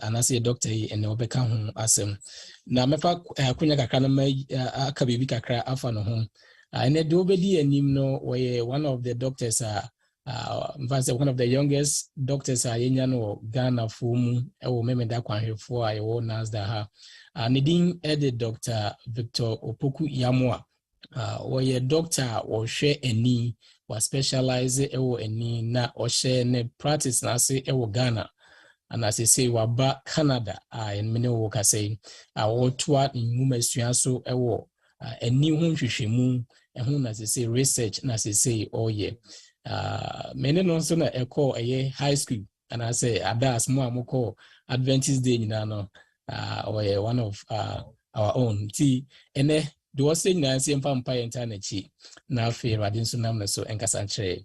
anase doctor yi ene obeka ho asem na mefa kunya kakra na aka bibi kakra afa no ho ene de obedi anim no we one of the doctors one of the youngest doctors yenya no Ghana fomu ewo memeda kwanhwefo a yewo NAGSDA ha ne din ede Dr. Victor Opoku Yamwa we doctor wo hwe ani wa specialize ewo ani na o share ne practice na se ewo Ghana. And as I say, waba Canada, and many work I say, our tour in Mumesuan so a war, a new home shimu, and whom as I say, research, and as I say, oh, yeah. Many non sooner a call a year high school, and I say, Adas more call Adventist Day, or one of our own tea, and there was saying Nancy and Vampire Internet, now fear I didn't so number so and Cassanche.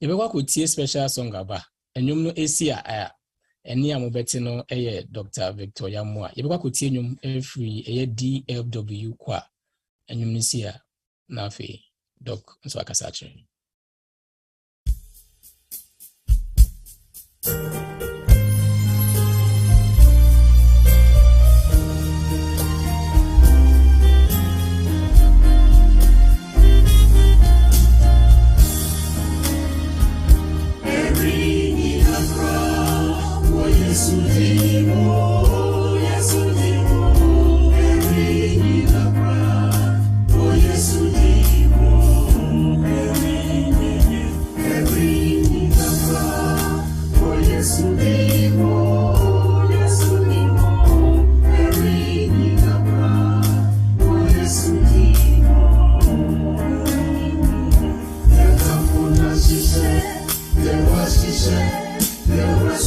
If we work with tea special song about, and you know, ACI. Eni amobeti no Dr. Victor Yamwa. Yebekwa kutie nyum every DFW kwa. Enyum nisia na fe doc nso akasache. There was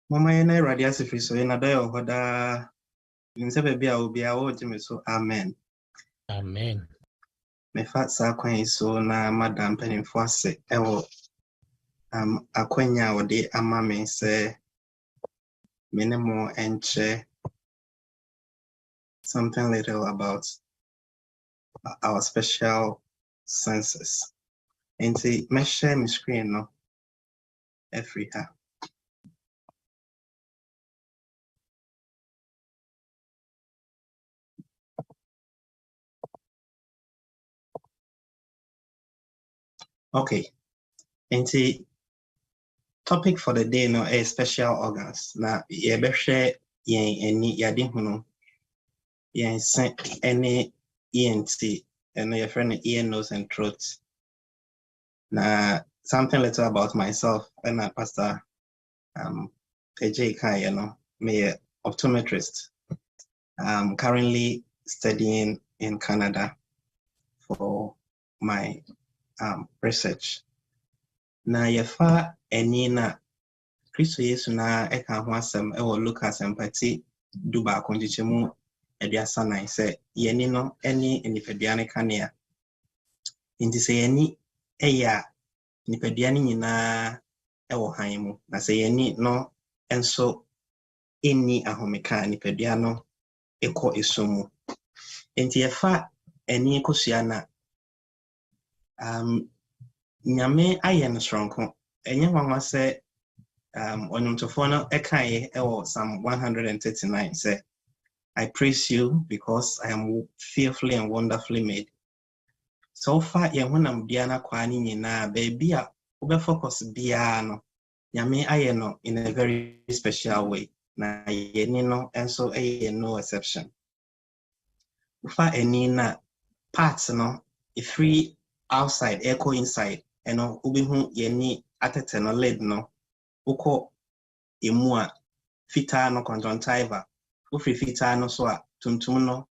Mama yena radiasi free so yena dayo hoda nsepe bia obi a wo jime so amen. Amen. Me fa sa kwan so na madam penifo ase ewo akwanya wode ama me se minimo enche something little about our special senses. Enti me share my screen no every ha. Okay. Enti topic for the day no is special organs. Na ye be share yen eni yade hunu. Yen sen any ENT and your friend ear, nose and throat. Na something little about myself and Pastor AJ Kai, me a optometrist. I'm currently studying in Canada for my research. Na yefa enina Kristo Yesu na eka ho asem e wo Lucas empati duba konjichemu ediasa na ise yeni no eni enifediane kanea nti se yeni eya nipediane nyina e wo han mu na se yeni no enso eni ahomeka nipedia no ekọ esomu nti yefa eni kosua na nyame aye no sronko enye hwanwa se onumtofo no ekaye ewo Psalm 139 say I praise you because I am fearfully and wonderfully made. So far ye honam biana kwani nyina baby a obe focus bia no nyame aye no in a very special way na ye ni no enso aye no exception. Ufa eni na parts no if free outside echo inside eno ubi hu ye ni atete no lid no uko emu a fita no conjunctiva ufri fita no so a tuntum no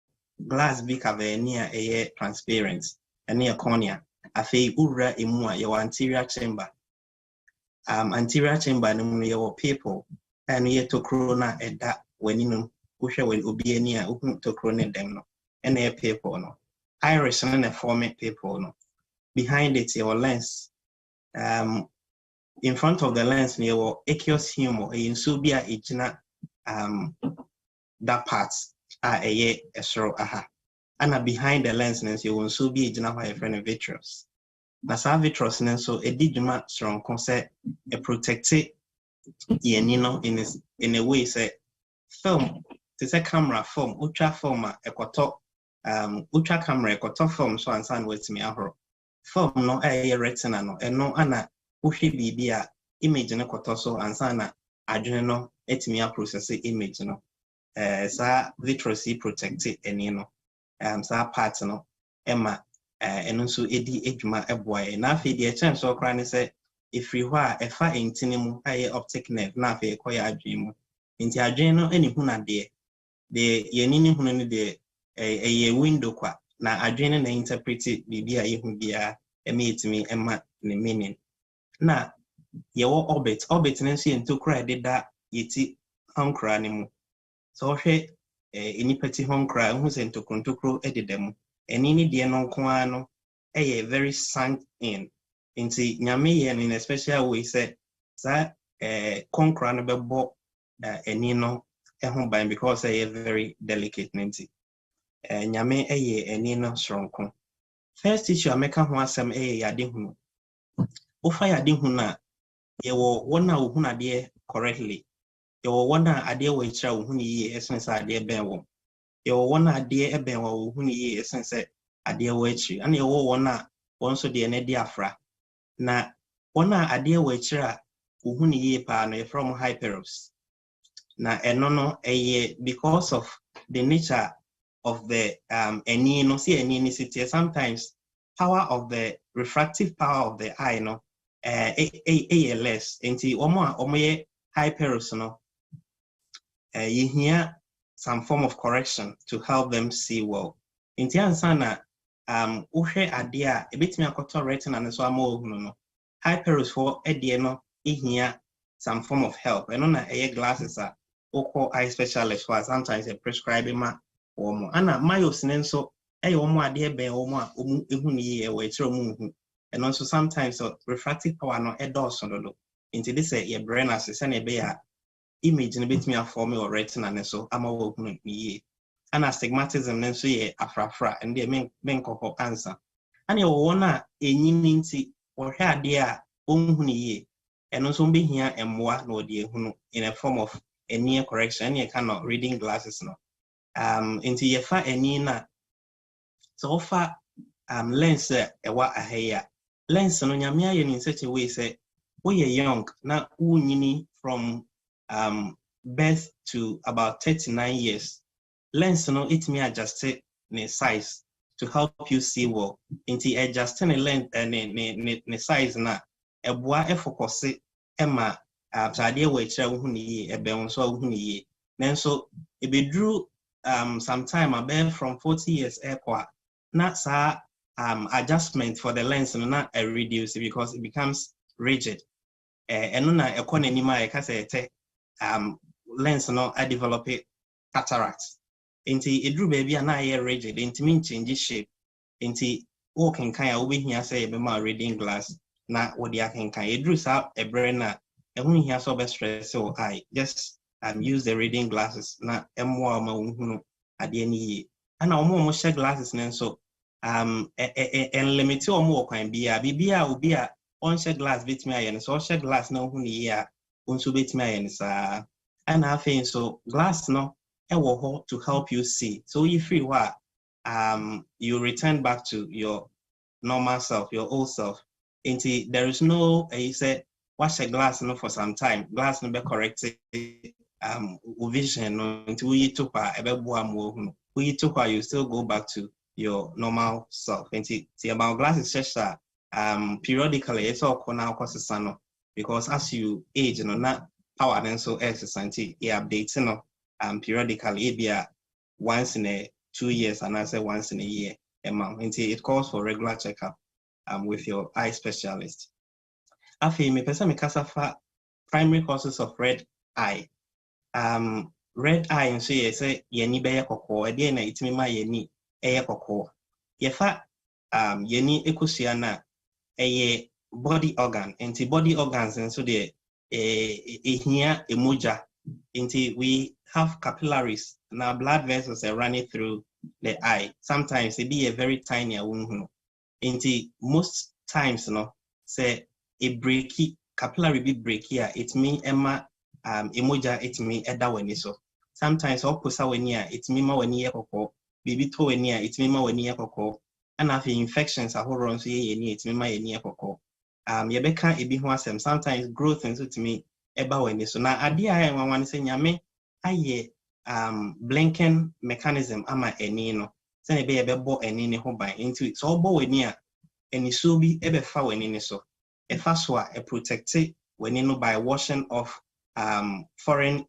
glass bi cavern a eye transparent ene a cornea afei ura emu a your anterior chamber anterior chamber no mu your people and ye to corona eda waninu uhwe wen obi ani a uhu to corona dem no ene people no iris no na form people no behind it your lens in front of the lens near your aqueous humor in subia ejina that part a esro aha and behind the lens you will so be ejina why friend vitreous na sa vitreous so e diguma strong concept e protect yenino in a way say film to say camera film ultra film ekoto ultra camera ekoto film so ansan wait me ahoro film no a retina no eno ana uhwe bibia image no koto so ansana adwene no etimi a process image no sa vitreous protect eni no sa part no ema eno so edi edwuma eboaye na afi de chance so kra ne say ifri ho a efa entini mu aye optic nerve na afi ekoya adwene mu nti adwene no eni hu na de yenini hu no de eye window kwa na adwene na interpret bibia yehu bia eme etimi ema ne meaning na yewo orbit nenso yento kra deda yeti hankra ne mu so hwe enipati hankra hu se ntokrontokro ededam enini de no nko ano very sunk in nti nyame ye in a special way say sa konkra no bebo eni no ho ban because very delicate nti nyame eni no sronko first issue ameka ho asem yade hunu ofa yade hunu a yewo wona wo hunu ade correctly yewo wona ade wo ikira wo hunu yi essence ade ben wo yewo wona ade ben wo hunu yi essence ade wo ikiri ana yewo wona wonso de ne de afra na wona ade wo ikira wo hunu yi pa no from hyperos na eno no because of the nature of the eni no see eni nicity sometimes power of the refractive power of the eye no less enti omo ye hyperos no you hear some form of correction to help them see well enti ansana uhwe ade a ebetimi akoto retina no so ama ohunu no hyperos for ede no ehia some form of help. And on a glasses are oko eye specialist for sometimes a prescribing ma or more. And my so a omo dear be omo ehuni we and also sometimes refractive power no edosono into this a brain as a be a image in a bit me a form or retina and so I'm a ye. And astigmatism then so ye afrafra and the main coho answer. And you wanna a ninty or hair dear ye. And also be here and more no dear in a form of a near correction, you cannot reading glasses no. Into ye fa a nina so far lens a what a hair lens no nyamia in such a way say we are young now from birth to about 39 years. Lens no it may adjust the size to help you see well. Into adjusting the length and the size na a boy focus Emma idea which a bounce so then so it be drew sometime about from 40 years not adjustment for the lens and not reduce because it becomes rigid. And na economy I can say lens no I develop cataracts. Inti it drew baby and I rigid into mean change shape. Inti walking kind of over here say be my reading glass na what the can it drews out a brain and when he has so best stress so I just use the reading glasses na more at the end and I almost share glasses and so and limit or more can be a bibia will be a on share glass bit me and so share glass no who near unso bit me and I think so glass no to help you see. So if you are you return back to your normal self, your old self. Into there is no you say wash a glass no for some time. Glass no be corrected vision no into you took you still go back to your normal self. And see about glasses just periodically it's all now causes because as you age not power then so exercise updates periodically it once in 2 years and I say once in a year amount until it calls for regular checkup with your eye specialist. Afi me pesa me kasa fa primary causes of red eye. Red eye and so you say yeni be yakoko e na itimi ma yeni yakoko. Yefa yeni ekusiana eye body organ and body organs and so the here emoja into we have capillaries now blood vessels are running through the eye. Sometimes it be a very tiny wound into most times say a breaky capillary be breaky it mean emma emoja it mean eda when so sometimes oposa when it mean ma when koko baby to when it mean ma when koko and have infections are horror so it mean ma koko yebeka ebi ho asem sometimes growth and so to me eba when so na ade I wan say nyame aye blinking mechanism ama eni no say be ebebo eni ne ho ban into it so obo weni a eni so bi ebe fa weni ne so e fa so a protect weni no by washing off foreign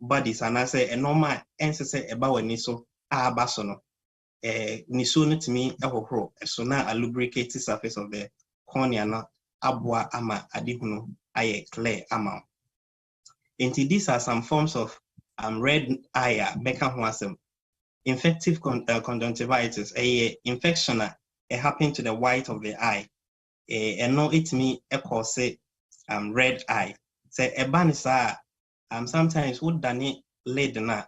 bodies and I say a normal ensese eba weni so aba so no ni so no timi ehoro so na a lubricated surface of the cornea na abwa ama adihunu aye clear ama. Into these are some forms of red eye beka ho asem. Infective conjunctivitis a infection happen to the white of the eye and no it me cause red eye say ebanisa sometimes would dane lid na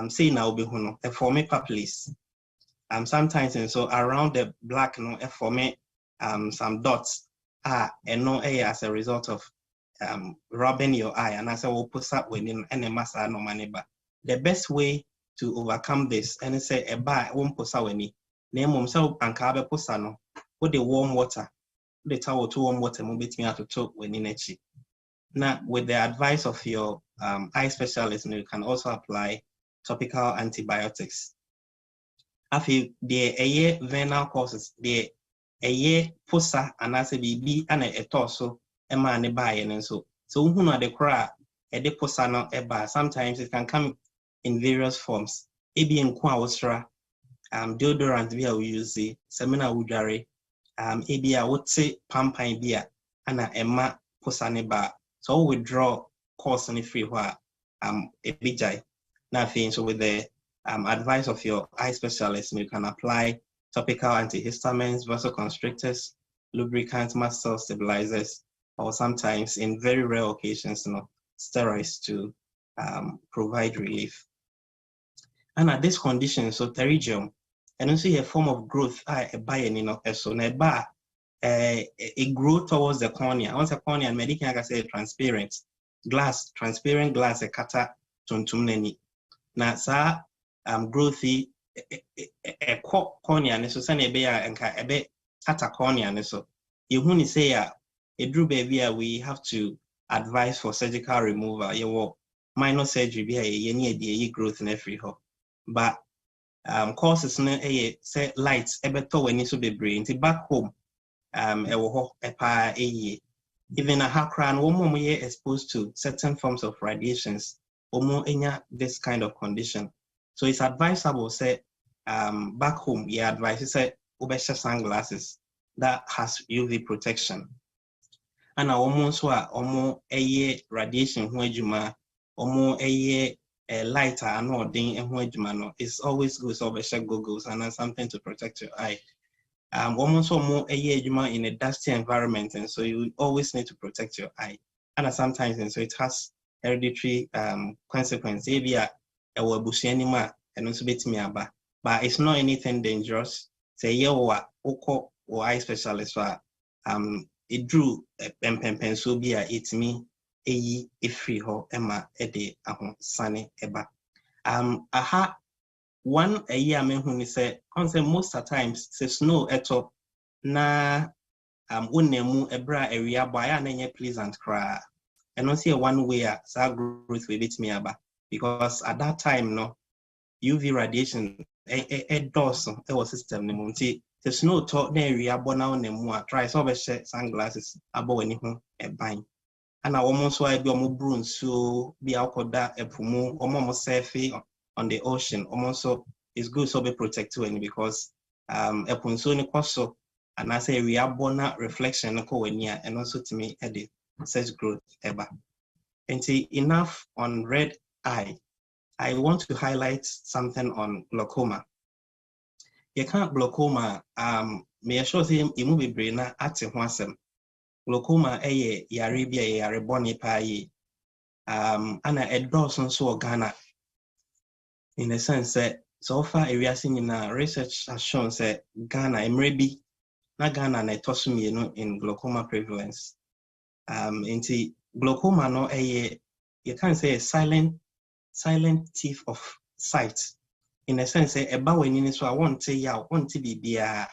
say na obi hu no form papules sometimes and so around the black no form some dots and no as a result of rubbing your eye and as I will put up within any massa no money but the best way to overcome this and say a bar won't put out any name himself and carbe posano with the warm water the towel to warm water move me out to talk when in a cheap. Now with the advice of your eye specialist you can also apply topical antibiotics. After the venal causes the posa and as a BB and a torso a man buy and so who know the cry a deposano eba sometimes it can come in various forms. Ebi in kwa deodorant via we use semina udare ebi a wote pampan bia ana emma posane ba So we withdraw course and free where a big jai. Nothing. So with the advice of your eye specialist, you can apply topical antihistamines, vasoconstrictors, lubricants, mast cell stabilizers, or sometimes in very rare occasions, steroids to provide relief. And at this condition, so pterygium, and also a form of growth, a grow towards the cornea. Once the cornea, and medical can say transparent glass, a kata tuntumneni. Na sa growthy a cornea, and so send a bear and a bit kata cornea, and so you only say a drew baby, we have to advise for surgical removal. You will minor surgery be a growth in every hole. But causes say lights ebeto when you be brain back home even a hakran one more exposed to certain forms of radiations this kind of condition. So it's advisable say back home advice say obesha sunglasses that has UV protection. And almost radiation lighter and no ding it's always good so share goggles and something to protect your eye. Almost more in a dusty environment, and so you always need to protect your eye. And sometimes and so it has hereditary consequences. And also but it's not anything dangerous. Say or eye specialist it drew so be it me free ho emma ede sunny eba. Aha one a year me who say on say most of times say snow eto na unemu ebra area boy and pleasant cry. And don't see one way sa growth will beat me aba because at that time UV radiation does our system the snow talk na area bona onemu try so be sunglasses abo any ho e ban. And I almost why be brun so be alcoda epumu almost safe on the ocean. Almost so it's good so be protected because epun so ni kwaso and I say we are bona reflection and also to me edit such growth ever. And see enough on red eye. I want to highlight something on glaucoma. You can't glaucoma me assure him imu brain at him. Glaucoma yare bia yare boni pa yi ana edorson so Ghana in a sense that so far areas in research has shown that Ghana maybe na Ghana na etosu in glaucoma prevalence into glaucoma no you can say a silent thief of sight in a sense that eba when so I want to be bia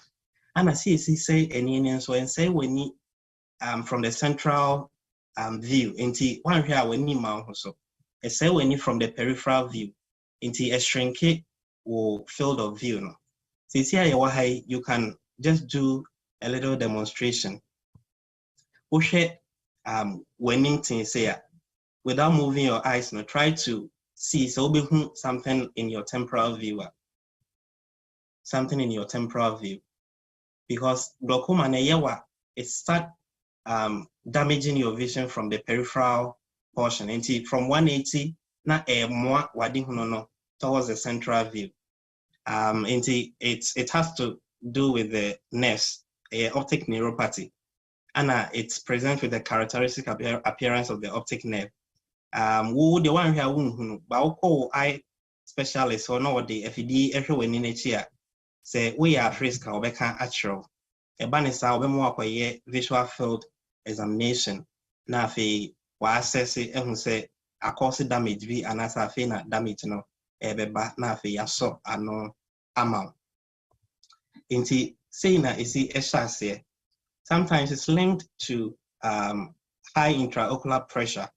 ana see say any so and say when from the central view into one here when you mount so I say when you from the peripheral view into a shrinky or field of view no. So here you can just do a little demonstration. When you say without moving your eyes, try to see so something in your temporal view. Something in your temporal view. Because glaucoma it start damaging your vision from the peripheral portion. And from 180 na more towards the central view. It has to do with the nerves, optic neuropathy. And it's present with the characteristic appearance of the optic nerve. Who the one here but eye specialist or no the FED everyone in here say we are at risk or actual. A banisa or more visual field examination. Na fe wa assess it and say a cause damage be and as a fina damage ebeba na fe yaso ano amount. Inti saying is the sometimes it's linked to high intraocular pressure.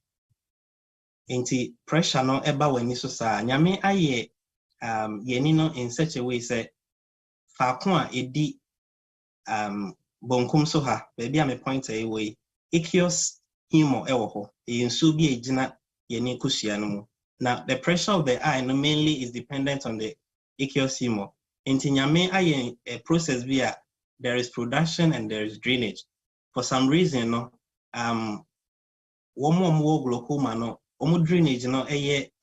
Inti pressure no eba when so sa nyame aye yenino in such a way say fa kwa edi bonkum so ha baby am point away ikios himo ewo ho yinsu bi ejina yeni kusia no mu. Now the pressure of the eye mainly is dependent on the ikios himo. Inti nyame aye a process via there is production and there is drainage. For some reason more glaucoma no drainage no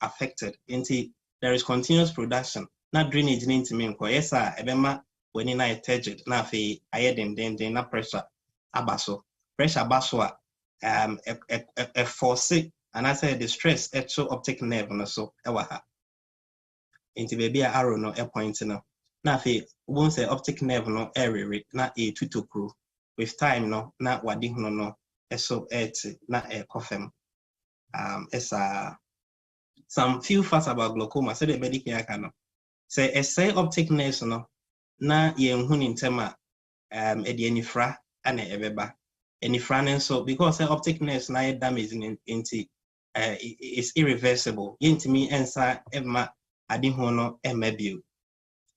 affected until there is continuous production not drainage into me yes ebema when in I turgid na fe ayedenden na pressure abaso a force and I say the stress actual optic nerve no so ewa into baby a arrow no a point no na fe won say optic nerve no area na a tutokru with time no na wadi hono no eso na kofem some few facts about glaucoma say the medical yakano say essay optic nerve no na ye hu ni ntema edi anifra ana ebeba anifra so because optic nerve na damage into is irreversible yintimi ensa ema adi hono emabio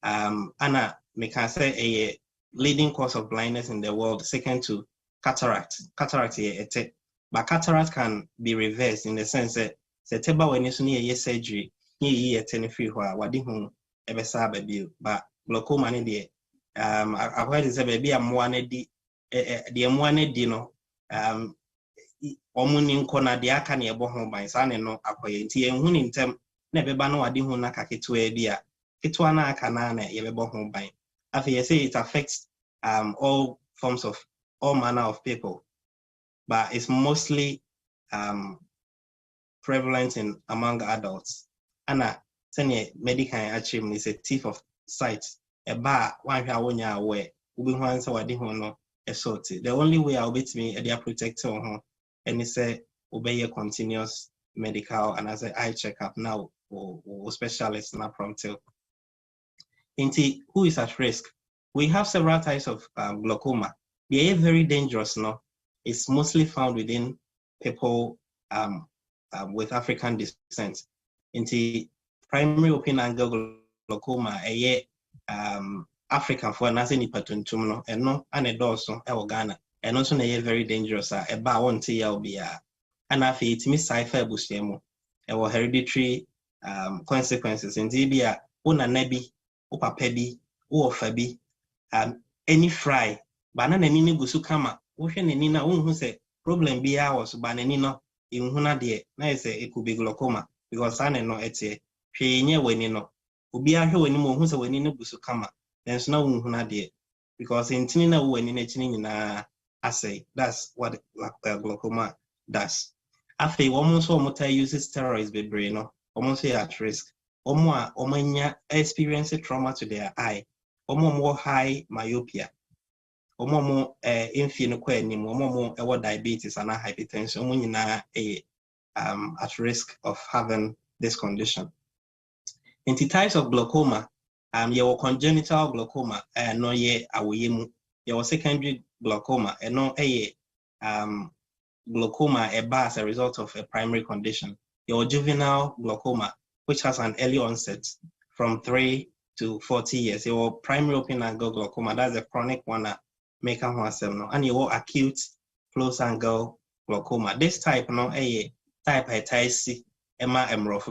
ana me can say a leading cause of blindness in the world second to cataract but cataract can be reversed in the sense that teba when you need a surgery you free wadi hu ebesa babio but glaucoma ni de I heard say baby am one di the one di no omuni nkona de aka na ebo ho ban sa ne no akoye nti enhu ni ntem na beba na wade hu na kaketwa bia ketwa na aka na na yebebo ho ban afi you say it affects all forms of all manner of people but it's mostly prevalent in among adults ana sene medical achievement is a thief of sight eba wan hwa wonya awe ubi hu ansa wade hu no esoti the only way I'll bet me they are protected on and say obey a continuous medical and as a eye checkup now or specialist na prompted. Inti who is at risk? We have several types of glaucoma. They are very dangerous no. It's mostly found within people with African descent. Inti primary open angle glaucoma African for nase nipa tuntum no eno ane dɔɔso ɛwɔ Ghana eno so na ɛyɛ very dangerous a ɛba a wɔnte yɛ obia ana afei itimi cipher abusua mu ɛwɔ hereditary consequences nti bi a wo nana bi wo papa bi wo ofa bi any fry ba na nani ne gusu kama wo hwɛ nani na wo hu sɛ problem bi a wɔ so ba nani no enhu na de na sɛ it could be glaucoma because ane no ɛte hwɛ nyɛ wani no obi a hwɛ wani mo hu sɛ wani ne gusu kama then so now we because in Tina when in na assay that's what glaucoma does. After almost almost uses steroids be brain almost at risk. Omanya experience trauma to their eye, more high myopia, more infinite more diabetes and hypertension at risk of having this condition. In the types of glaucoma, your congenital glaucoma no ye awuyemu your secondary glaucoma no glaucoma as a result of a primary condition. Your juvenile glaucoma, which has an early onset from 3 to 40 years. Your primary open angle glaucoma, that's a chronic one make and your acute close angle glaucoma. This type no type C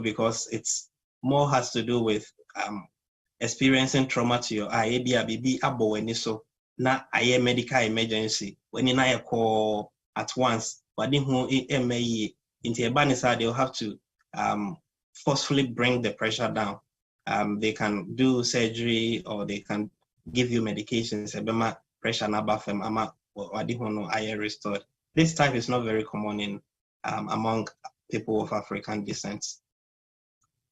because it's more has to do with experiencing trauma to your eye, BB abo when so na aye medical emergency when in I call at once, but in who MAE into a banisa they'll have to forcefully bring the pressure down. They can do surgery or they can give you medications, pressure na bafem ama wadihono aye restored. This type is not very common in among people of African descent.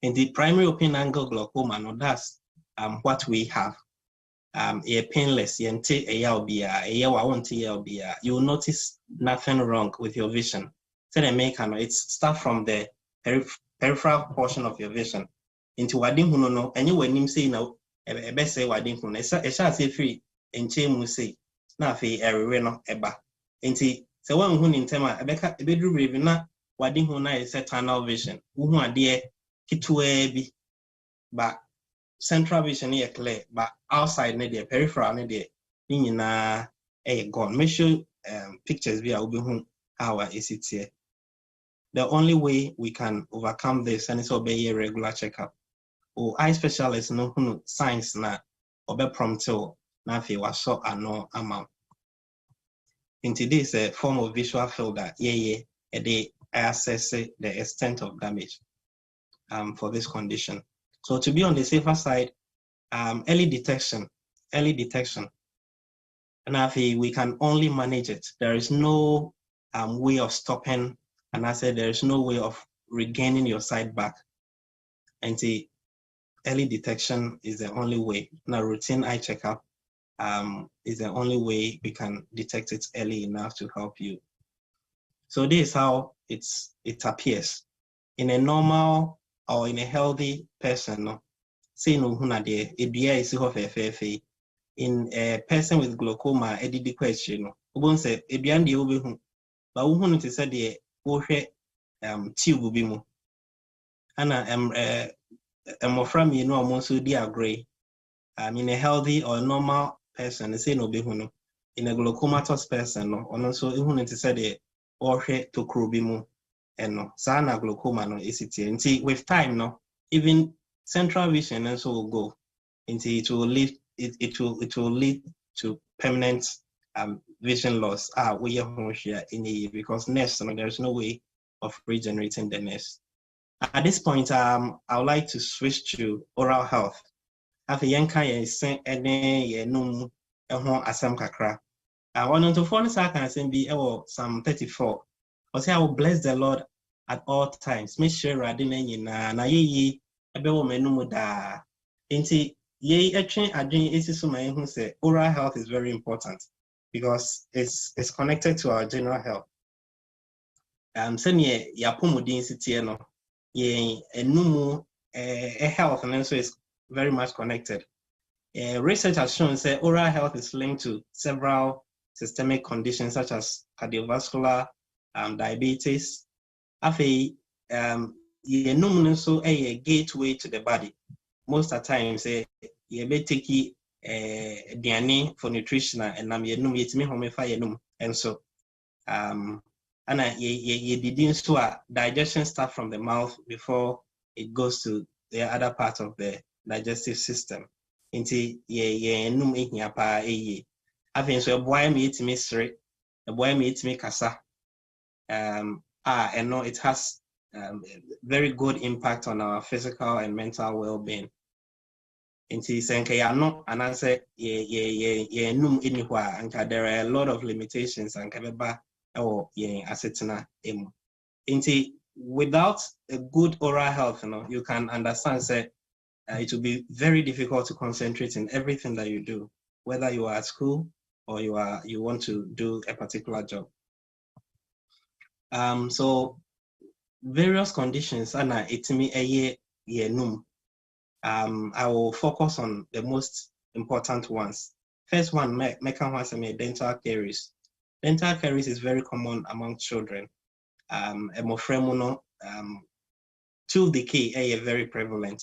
In the primary open angle glaucoma, no, that's what we have. A painless, you will notice nothing wrong with your vision. So it's start from the peripheral portion of your vision into wading huno, and you when say now, a best say wading huno, a shall say free, and chemu say, Nafi, a reno eba. Inti, so one who in tema, a bedroom revina, wading huna is a tunnel vision, who are dear, kitue but central vision is clear, but outside the peripheral na gone. Make sure pictures be how is it here. The only way we can overcome this and is obey a regular checkup. Or eye specialists no signs na obe prompto na fi waso ano amount. Into this form of visual field that the assess the extent of damage for this condition. So to be on the safer side, early detection. And I think we can only manage it. There is no way of stopping, and I said there is no way of regaining your sight back. And the early detection is the only way. Now, routine eye checkup is the only way we can detect it early enough to help you. So this is how it appears. In a normal or in a healthy person, say no hunade, is in a person with glaucoma, a question, won't say a beyond the obi, but who to say the tube bimu. Anna more from you know almost agree. In a healthy or normal person, say no bihuno. In a glaucomatous person, or also who to say the or to crubimu. And no, sana glaucoma no is it. And see, with time, no, even central vision also will go into it will lead to permanent vision loss. We are here in a because next, there is no way of regenerating the nest. At this point, I would like to switch to oral health. After Yanka sent any no asam kakra. I want to phone seconds and be some 34. I say I will bless the Lord at all times. Make sure I didn't na ye a be woman no da. Inti ye a train adrenaline is so my who say oral health is very important because it's connected to our general health. Send ye yapomudin city no ye enumu a health and so is very much connected. Research has shown that oral health is linked to several systemic conditions such as cardiovascular, diabetes. Afi, ye so a gateway to the body. Most of the time, say ye be take DNA for nutrition and nam ye yetimi homefa ye and so and ye didn't so digestion start from the mouth before it goes to the other part of the digestive system. Inti ye num ehia pa eye. Afi so boy me yetimi sre, boy me yetimi kasa. And no, it has very good impact on our physical and mental well-being. Inti senke ya no, and I say ye num inihwa, and there are a lot of limitations and kabeba or ye asetina emu. Inti without a good oral health, you can understand say it will be very difficult to concentrate in everything that you do, whether you are at school or you want to do a particular job. So various conditions ana itimi eye ye num. I will focus on the most important ones. First one, dental caries. Dental caries is very common among children. Tooth decay is very prevalent.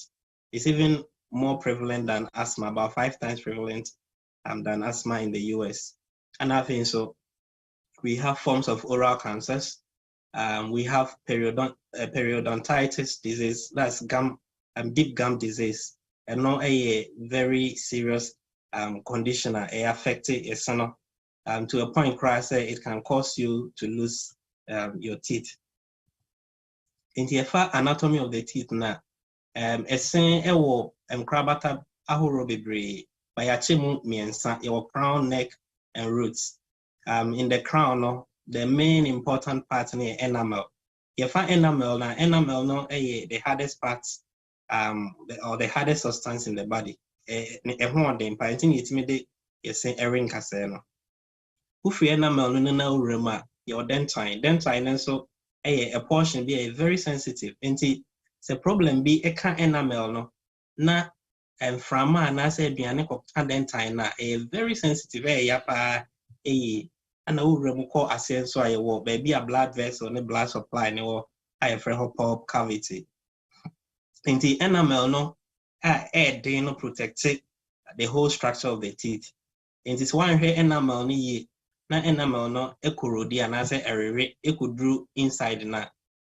It's even more prevalent than asthma, about 5 times prevalent than asthma in the US. And I think so. We have forms of oral cancers. We have periodontitis disease, that's gum, deep gum disease, and not a very serious condition. It affects it to a point where it can cause you to lose your teeth. In the anatomy of the teeth now, krabata ahoro bebre by achimu miensa your crown, neck, and roots. In the crown, the main important part is enamel. If enamel no the hardest part or the hardest substance in the body. Ufi enamel no na urema your dentine so a portion be very sensitive. Enti the problem be eka enamel no na frama na say aduane ko dentine na very sensitive yapa and I will remove access so I will baby a blood vessel and a blood supply and I pulp cavity. In the enamel no air no protect the whole structure of the teeth. In this one here enamel ni na enamel no ekurodi and as a could drew inside na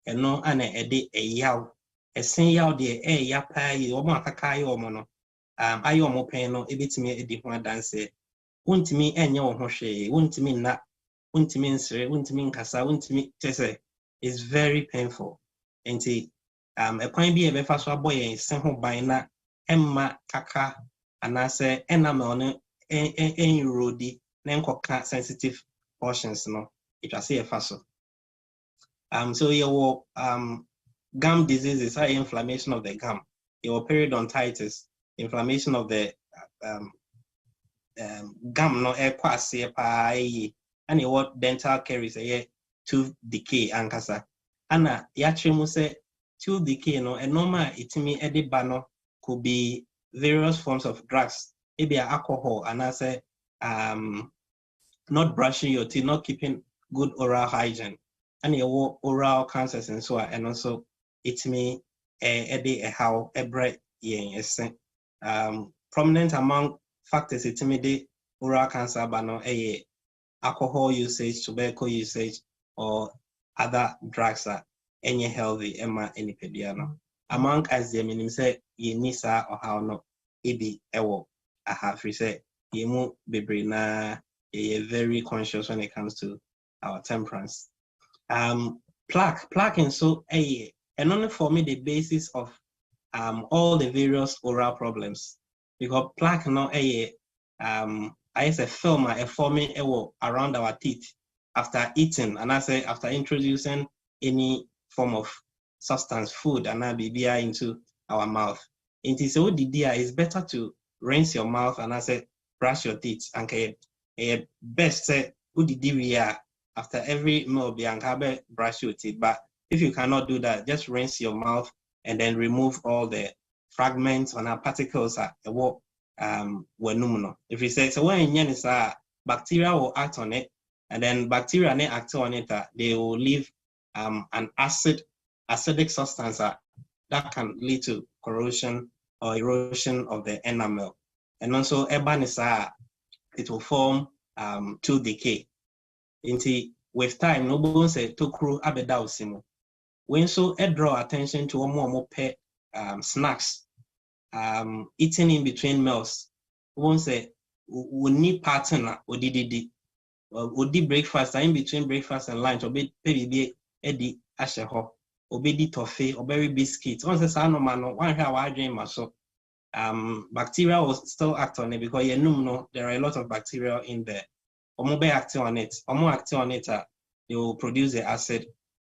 and no an a yaw a sin yaw de yapa or makakai or mono I omo peno a bit me a different dance. Won't me any or hoshe, won't me not, won't mean sir, won't mean cassa, won't me tese, is very painful. And a point be a fast boy and simple by na emma kaka and I say enamel en rodi nenkoka sensitive portions no it was a fast. So your gum diseases are inflammation of the gum, your periodontitis, inflammation of the gum no equasi and your dental caries a tooth decay ankasa. Anna yachimu say tooth decay no a normal itimi edibano could be various forms of drugs, maybe alcohol, and I say not brushing your teeth, not keeping good oral hygiene, and your oral cancers and so on, and also itimi a how a bread prominent among factors itimi oral cancer bano alcohol usage, tobacco usage, or other drugs are any healthy emma any pediano. Among us, the meaning say ye nisa or how no ebi ewo I have say ye mu bebrina ye very conscious when it comes to our temperance. Plaque and so and only for me the basis of all the various oral problems because plaque no I say film a forming around our teeth after eating, and I say after introducing any form of substance, food, and I be into our mouth. It is so it's better to rinse your mouth and I say brush your teeth. And best say after every meal be and brush your teeth. But if you cannot do that, just rinse your mouth and then remove all the fragments and particles if you say so when bacteria will act on it, and then bacteria may act on it, they will leave an acidic substance that can lead to corrosion or erosion of the enamel. And also it will form tooth decay. With time, no one say to crew abedausimu. When so draw attention to more snacks. Eating in between meals. Won't say we need partner or did breakfast in between breakfast and lunch or baby Eddie Asheho or baby toffee or berry biscuits. Once a son of man, one how I dream so bacteria will still act on it because you know there are a lot of bacteria in there. Or more acting on it, they will produce the acid.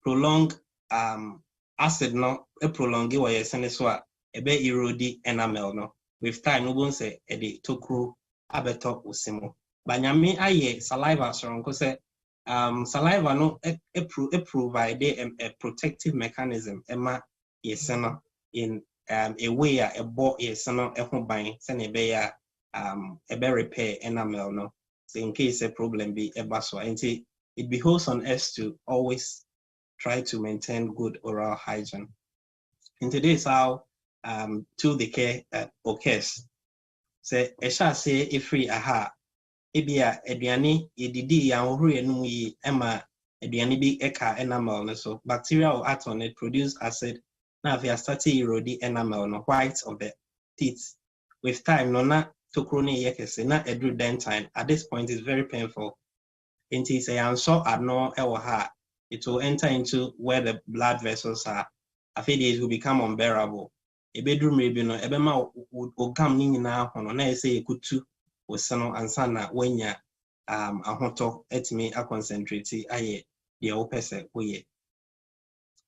Prolong acid no a prolong it or so a bit erode enamel no. With time, no one say edi tokru abeto usimo. Banyami aye saliva strong because saliva no provide a protective mechanism emma yeseno in a way a bo yeseno ehun ban sene be ya ebe repair enamel no. So in case a problem be ebaso, and it behoves on us to always try to maintain good oral hygiene. In today's how tooth decay occurs. Say I shall say if free aha ebia aduane yedidi ya ohuru enum yi ema aduane bi eka enamel no so bacteria will act on it, produce acid. Now if you start to erode enamel no white of the teeth. With time no na tokroni yekese na edru dentine. At this point it's very painful. Until say anso adno ewo ha, it will enter into where the blood vessels are. After it will become unbearable. A bedroom maybe no ebema ogam ni nyina hono na ese ekutu osano ansana wenya ahoto etimi a concentrate aye the opese oye.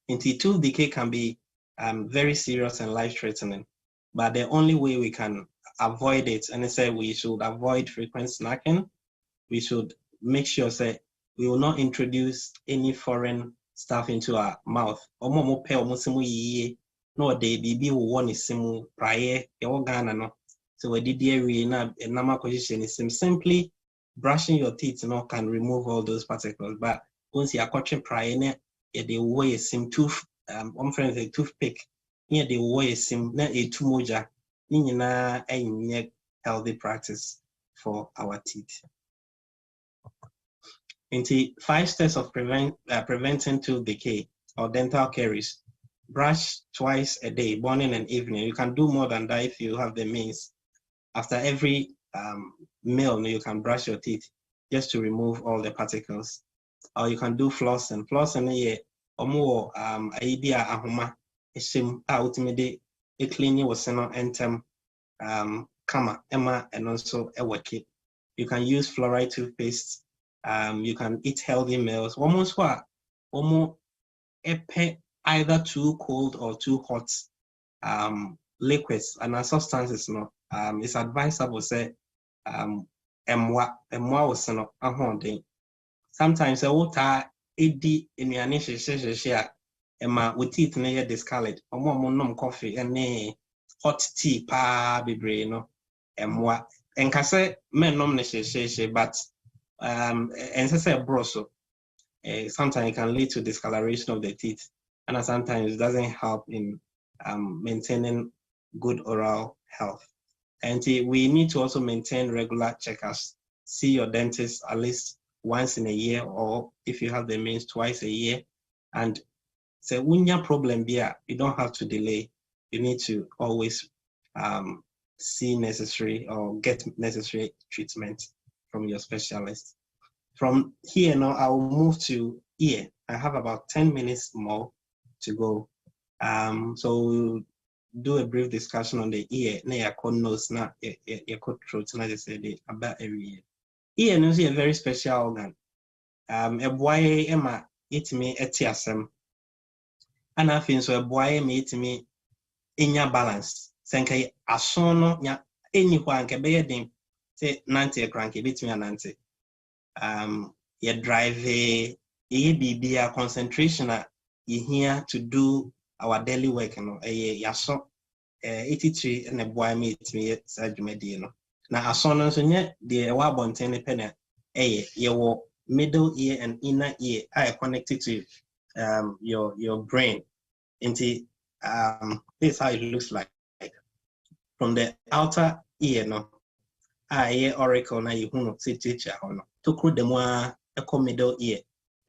Into tooth decay can be very serious and life-threatening, but the only way we can avoid it, and I say we should avoid frequent snacking. We should make sure say we will not introduce any foreign stuff into our mouth. No, they be one is simu prior Ghana no. So we did we na normal position is simply brushing your teeth can remove all those particles. But once you are catching prior the way sim tooth one friend say toothpick near the way sim na a too moja na a healthy practice for our teeth. Into 5 steps of preventing tooth decay or dental caries. Brush twice a day, morning and evening. You can do more than that if you have the means. After every meal, you can brush your teeth just to remove all the particles. Or you can do flossing. Flossing, omo idea ahoma ehyem a ultimately e clean was no entem kama ema and also e work. You can use fluoride toothpaste. You can eat healthy meals. Almost what either too cold or too hot liquids and substances. No, it's advisable say emwa was no ahonding. Sometimes a water edi inuane hyehyehye ema with teeth na ye discolored. Omo nom coffee and hot tea pa bebre no emwa. Enkase men nom ne hyehyehye but and say broso. Sometimes it can lead to discoloration of the teeth, and sometimes it doesn't help in maintaining good oral health. And we need to also maintain regular checkups. See your dentist at least once in a year, or if you have the means, twice a year. And say when your problem be, you don't have to delay. You need to always see necessary or get necessary treatment from your specialist. From here now, I will move to ear. I have about 10 minutes more to go. So we'll do a brief discussion on the ear. Na ya nose na ya throat na just say about every year. Ear is a very special organ. A boy ema itimi etiasem. And I think so a boy me itimi inya balance. Senkai asono nya anyone ke be dem say 90 cranky bitimi anante. You drive ye be concentration you here to do our daily work, you know, yaso 83 and a boy meet me surgery, no. Now as soon as you the wabon penny your middle ear and inner ear are connected to your brain. Into this is how it looks like. From the outer ear, no, oracle na you see teacher no. To create the more echo middle ear,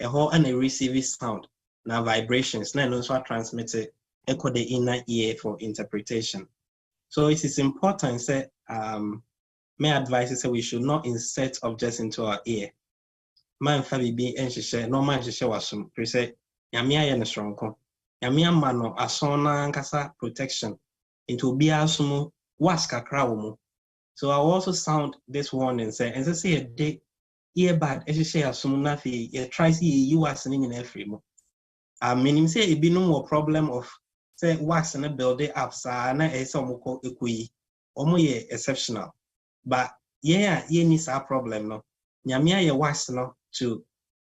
a whole and a receive sound, now vibrations, now also transmitted echo the inner ear for interpretation. So it is important, say, my advice is that we should not insert objects into our ear. Man fabi be and no man she was some say, Yamia and strong con. Yamia mano asona nkasa protection into be asumu waska crowmu. So I also sound this warning say, and say a day. Earbud, as you say, as soon as you try to see you are singing in every month. Meaning say it be no more problem of say wax and a build it up, sana a some call equi, almost exceptional. But yeah, you need a problem no. Nyamia ya wax no to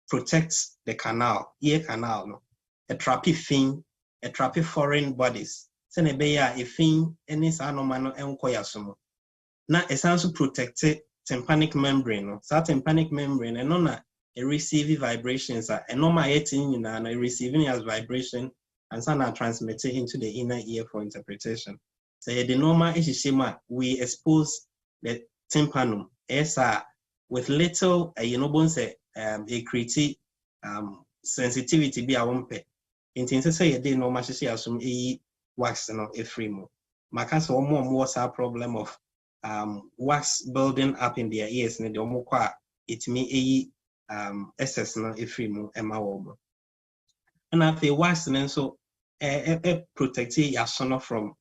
protect the canal, ear canal no. A trappy thing, a trappy foreign bodies. Sene beya a thing, any sanomano and koyasumo. Now it's also protected. Tympanic membrane, no? So tympanic membrane, and on a receiving vibrations, and no my 18 and receiving as vibration, and some are transmitted into the inner ear for interpretation. So the normal ishishima, we expose the tympanum, with little, a critique sensitivity be a wumpe. In things to say, they normal she assume wax no a free mo. Makas or more problem of wax building up in their ears and the omokwa it may SS no free mo emma wobo. And if a wax and so protect yasono from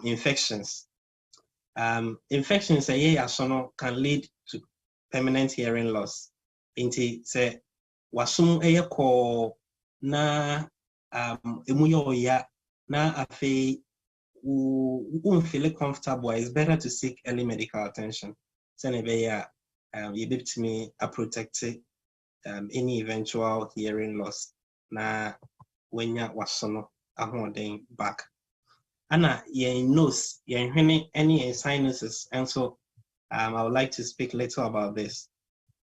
infections. Infections yasono can lead to permanent hearing loss. Inti say wasum ko na emuyo ya na afe won't feel comfortable. It's better to seek early medical attention. So you be to me a protected any eventual hearing loss. Na when ya wasono a holding back. Anna your nose, your any sinuses, and so I would like to speak little about this.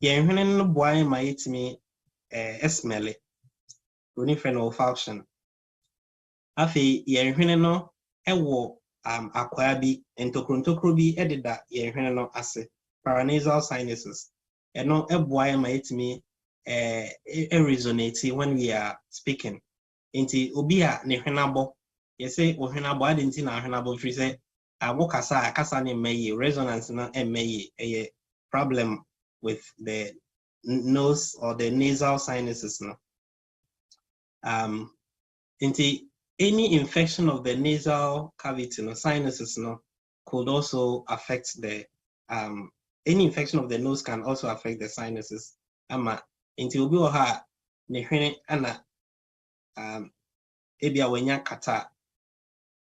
Your no boy might me smell it. Unifrenal function. Afi your no ewo akwaa bi ntokrontokro bi ededa ye hwene no ase paranasal sinuses eno eboa ma etimi resonate when we are speaking nti obi a ne hwene abo ye say o hwene abo adenti na hwene abo free say awokasa akasa ne meye resonance na emeye eye problem with the nose or the nasal sinuses no Any infection of the nasal cavity, no sinuses, no, could also affect the any infection of the nose can also affect the sinuses. Into obi oha ne hwene ana ebia wanya kata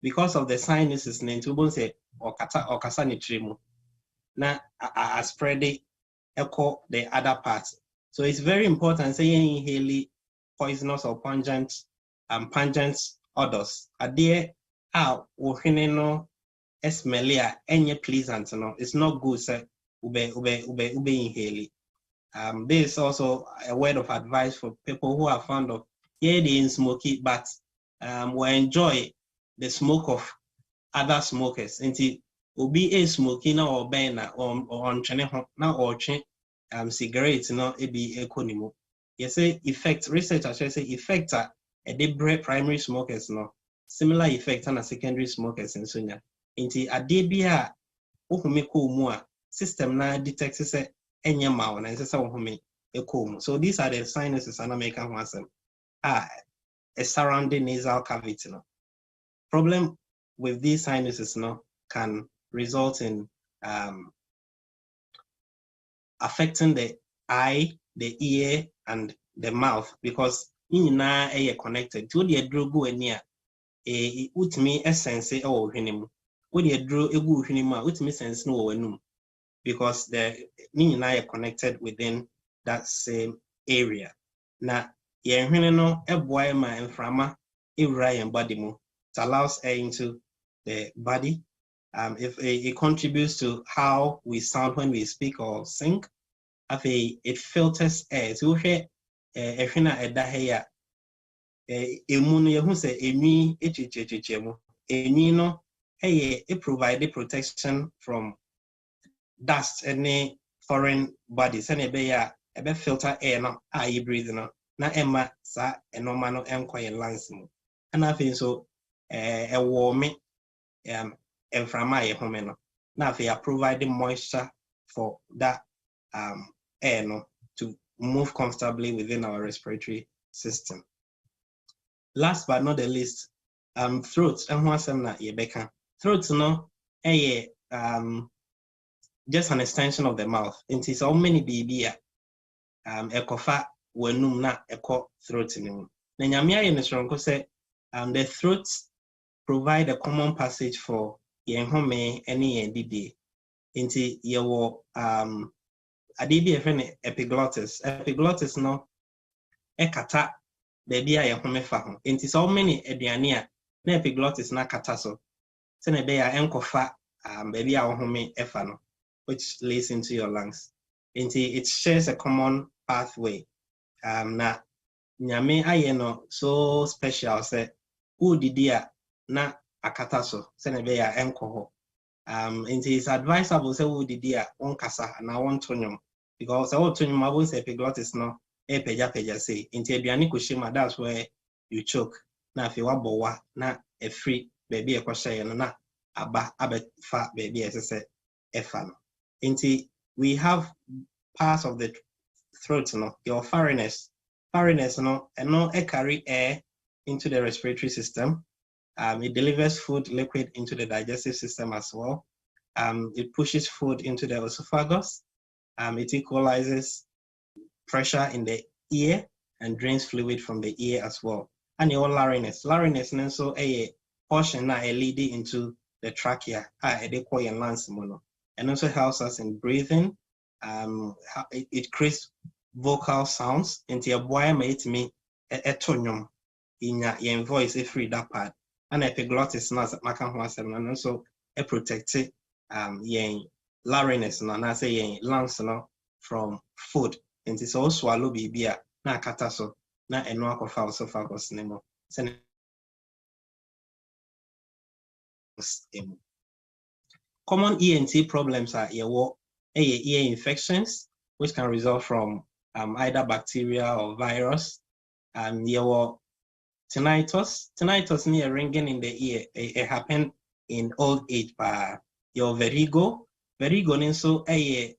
because of the sinuses ne into bon say or kasa ne trimu na a spread it echo the other parts. So it's very important say inhale poisonous or pungent odors. Ade ohwene no smelly any pleasant no. It's not good say ube inhale. This is also a word of advice for people who are fond of in smoky, but will enjoy the smoke of other smokers. Until obi a smoking or burner on now or cigarettes no be economy. You say effect research actually say effect a primary smokers no similar effect on a secondary smokers in Sunya. Until a debia uhumeko mua system na detect say any amount and say uhume ekom. So these are the sinuses and American ones a surrounding nasal cavity no. Problem with these sinuses no can result in affecting the eye, the ear, and the mouth because na connected. To the drogo enia utmi essence or hinimu. With the dro egu hinima utmi sense no enum because the na connected within that same area. Na ye no eboy ma enframa ewura yen body mu. It allows air into the body. If it contributes to how we sound when we speak or sing, it filters air. So here, ehwena eda here, emu no yehu se enwi echichichichemu. Enwi no it provide protection from dust and foreign bodies. And ebe filter air no you breathe no. Na emma sa enoma no enkoye lungs mu. And I think so warm enframa ye home no. Na they are providing moisture for that air no to move comfortably within our respiratory system. Last but not the least, throat. Throat no just an extension of the mouth. It is how many baby ekofa wenum na eko throat ni. Na nyamia ye nesronko say the throat provide a common passage for yen home any yen didi. Inti yewo adidi efene epiglottis. Epiglottis no ekata baby a yen home fa ho. Inti so many aduane a na epiglottis na kata so. Se na be ya enkofa baby a home efa no, which lays into your lungs. Inti it shares a common pathway. Na nyame aye no so special say who didi a na akata so se na be ya enko ho. It is advisable say who didi a on kasa na won tonyom because all tonyom abon say epiglottis no peja say inti aduane ko shima, that's where you choke. Na afi wa bowa na a free baby e kwasha no na aba fa baby say efa no. Inti we have parts of the throat no, your pharynx no, and no carry air into the respiratory system. It delivers food liquid into the digestive system as well. It pushes food into the esophagus. It equalizes pressure in the ear and drains fluid from the ear as well. And your larynx is also a portion that leading into the trachea, and also helps us in breathing. It creates vocal sounds. Into your boy made me a tonium in your voice if free that part. And epiglottis nas and also a protected yen larynx no, na say yen lungs no from food. And it's all swallow bibia na kataso na eno akofa esophagus nemo. Common ENT problems are ear infections, which can result from either bacteria or virus. Tinnitus near ringing in the ear. It happen in old age. Your vertigo so a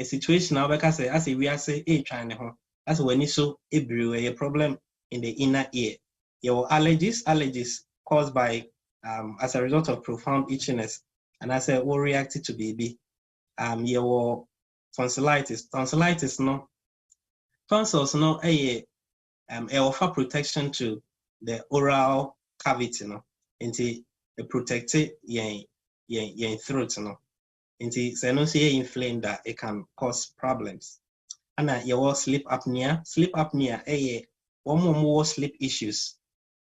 situation now because as we are say trying to that's when you so a problem in the inner ear. Your allergies caused by as a result of profound itchiness, and as a will react to baby. Your tonsillitis no. Tonsils no offer protection to the oral cavity no. Into the protected yen throat no. Into say no see inflamed that it can cause problems. And your sleep apnea. Sleep apnea one more sleep issues.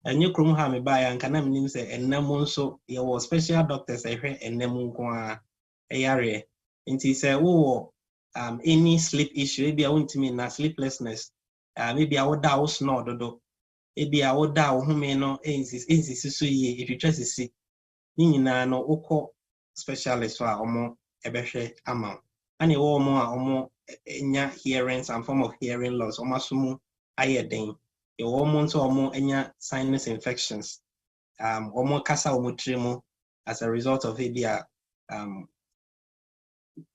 And you come have me by and can name say and name so your special doctors and name kwa area. Into say any sleep issue, maybe I want to mean sleeplessness. Maybe I would down snore do. Maybe I would down who may know if you try to see. Nina no oko specialist or more ebeshe amount. And you more hearing some form of hearing loss or masumu ayedin. You almost or more sinus infections. Or more kasa or tremo as a result of maybe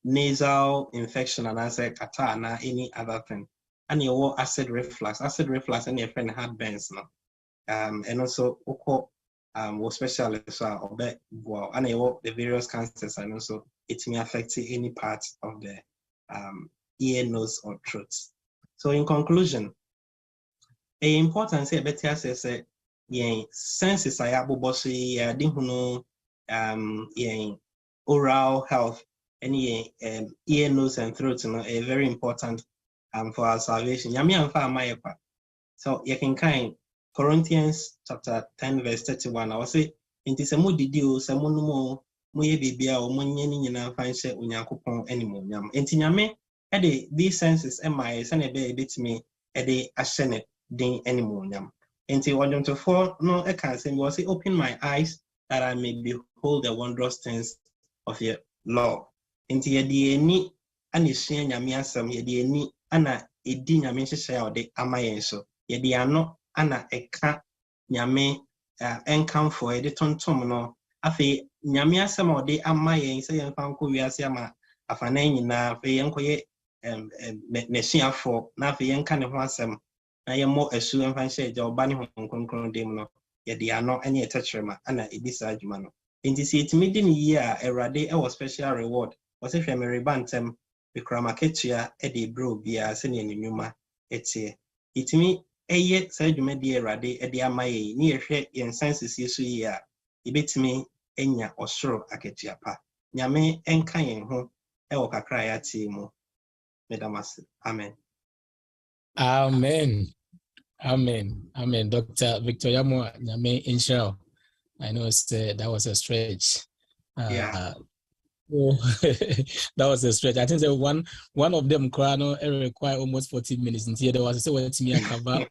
nasal infection and as a catarrh any other thing. And you acid reflux and your friend had burns now. And also oko was specialists or and the various cancers and also it may affect any part of the ear, nose, or throat. So in conclusion, a important say better says senses I abo oral health and ear, nose, and throat are very important for our salvation. So you can kind Corinthians chapter 10 verse 31. I will say inti se mo didi o se mo no mo ye bibia o mo nye ni nyina fan hye onyankopon animo nyam. Inti nyame e these senses my se na be betimi e de ahye ne den animo nyam. Inti volume 4 no e kan say we say open my eyes that I may behold the wondrous things of your law. Inti ye de ni ana sua nyame asem ye de ni ana edi nyame hyehyɛ a ode amayen so. Ye de ano ana eka nyame enkam for ede tontom no afi nyame asem ode amayen se yen fan ko wiase ama afana nyina afi yen koye nesuafo na afi yen ka ne ho asem na ye mo asu enfan hye je oba ne ho konkron dem no ye de ano anya etachrema ana edisa adwuma no enti se etimi di ne yi a erade e was special reward was if me rebantem bikrama ketua e de bro bia se ne nyuma etie etimi eye sa adwuma di erade e de amaye ni ehwe yen senses yesu yi a ebetimi enya osoro aketua pa nyame enka yen ho e wo kakra ya tie mu medamase amen. Amen. Dr. Victor Yamo nyame inshal. I know that was a stretch. Yeah. That was a stretch. I think that one of them require almost 40 minutes. And here there was a me cover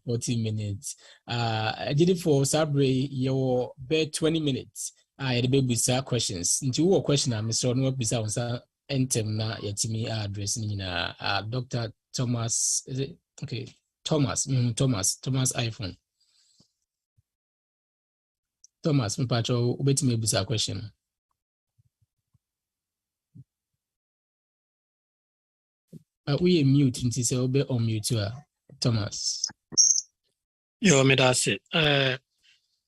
40 minutes. I did it for Sabre, your bed 20 minutes. I had a baby questions. Into your question, I'm Mr. No Bisa entem na yetimi address ni na Dr. Thomas. Is it okay? Thomas iPhone. Thomas, mpacho ubetimi busa question. We mute nti se obe on mute Thomas. Yo me da se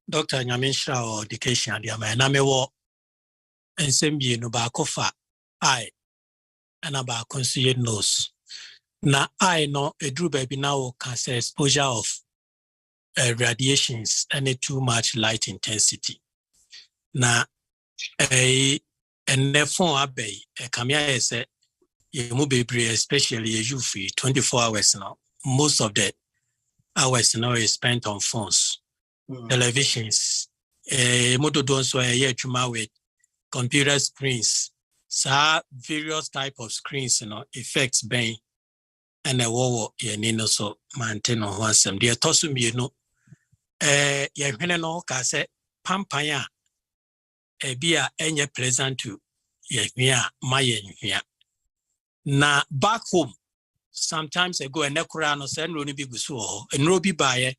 Dr. Nyamenshira o education adia ma na me wo ensem bi no ba kofa I ana ba consider nose na I no edru ba bi na wo can say exposure of radiations and too much light intensity na and therefore abey kamia is you move especially you free 24 hours now. Most of the hours now is spent on phones, televisions, motor don't so with computer screens, so various type of screens, effects bang and a war so maintain on one some dear tossum no case pampaya be any pleasant to my na back home sometimes I go and no send roni bi guso and robi buy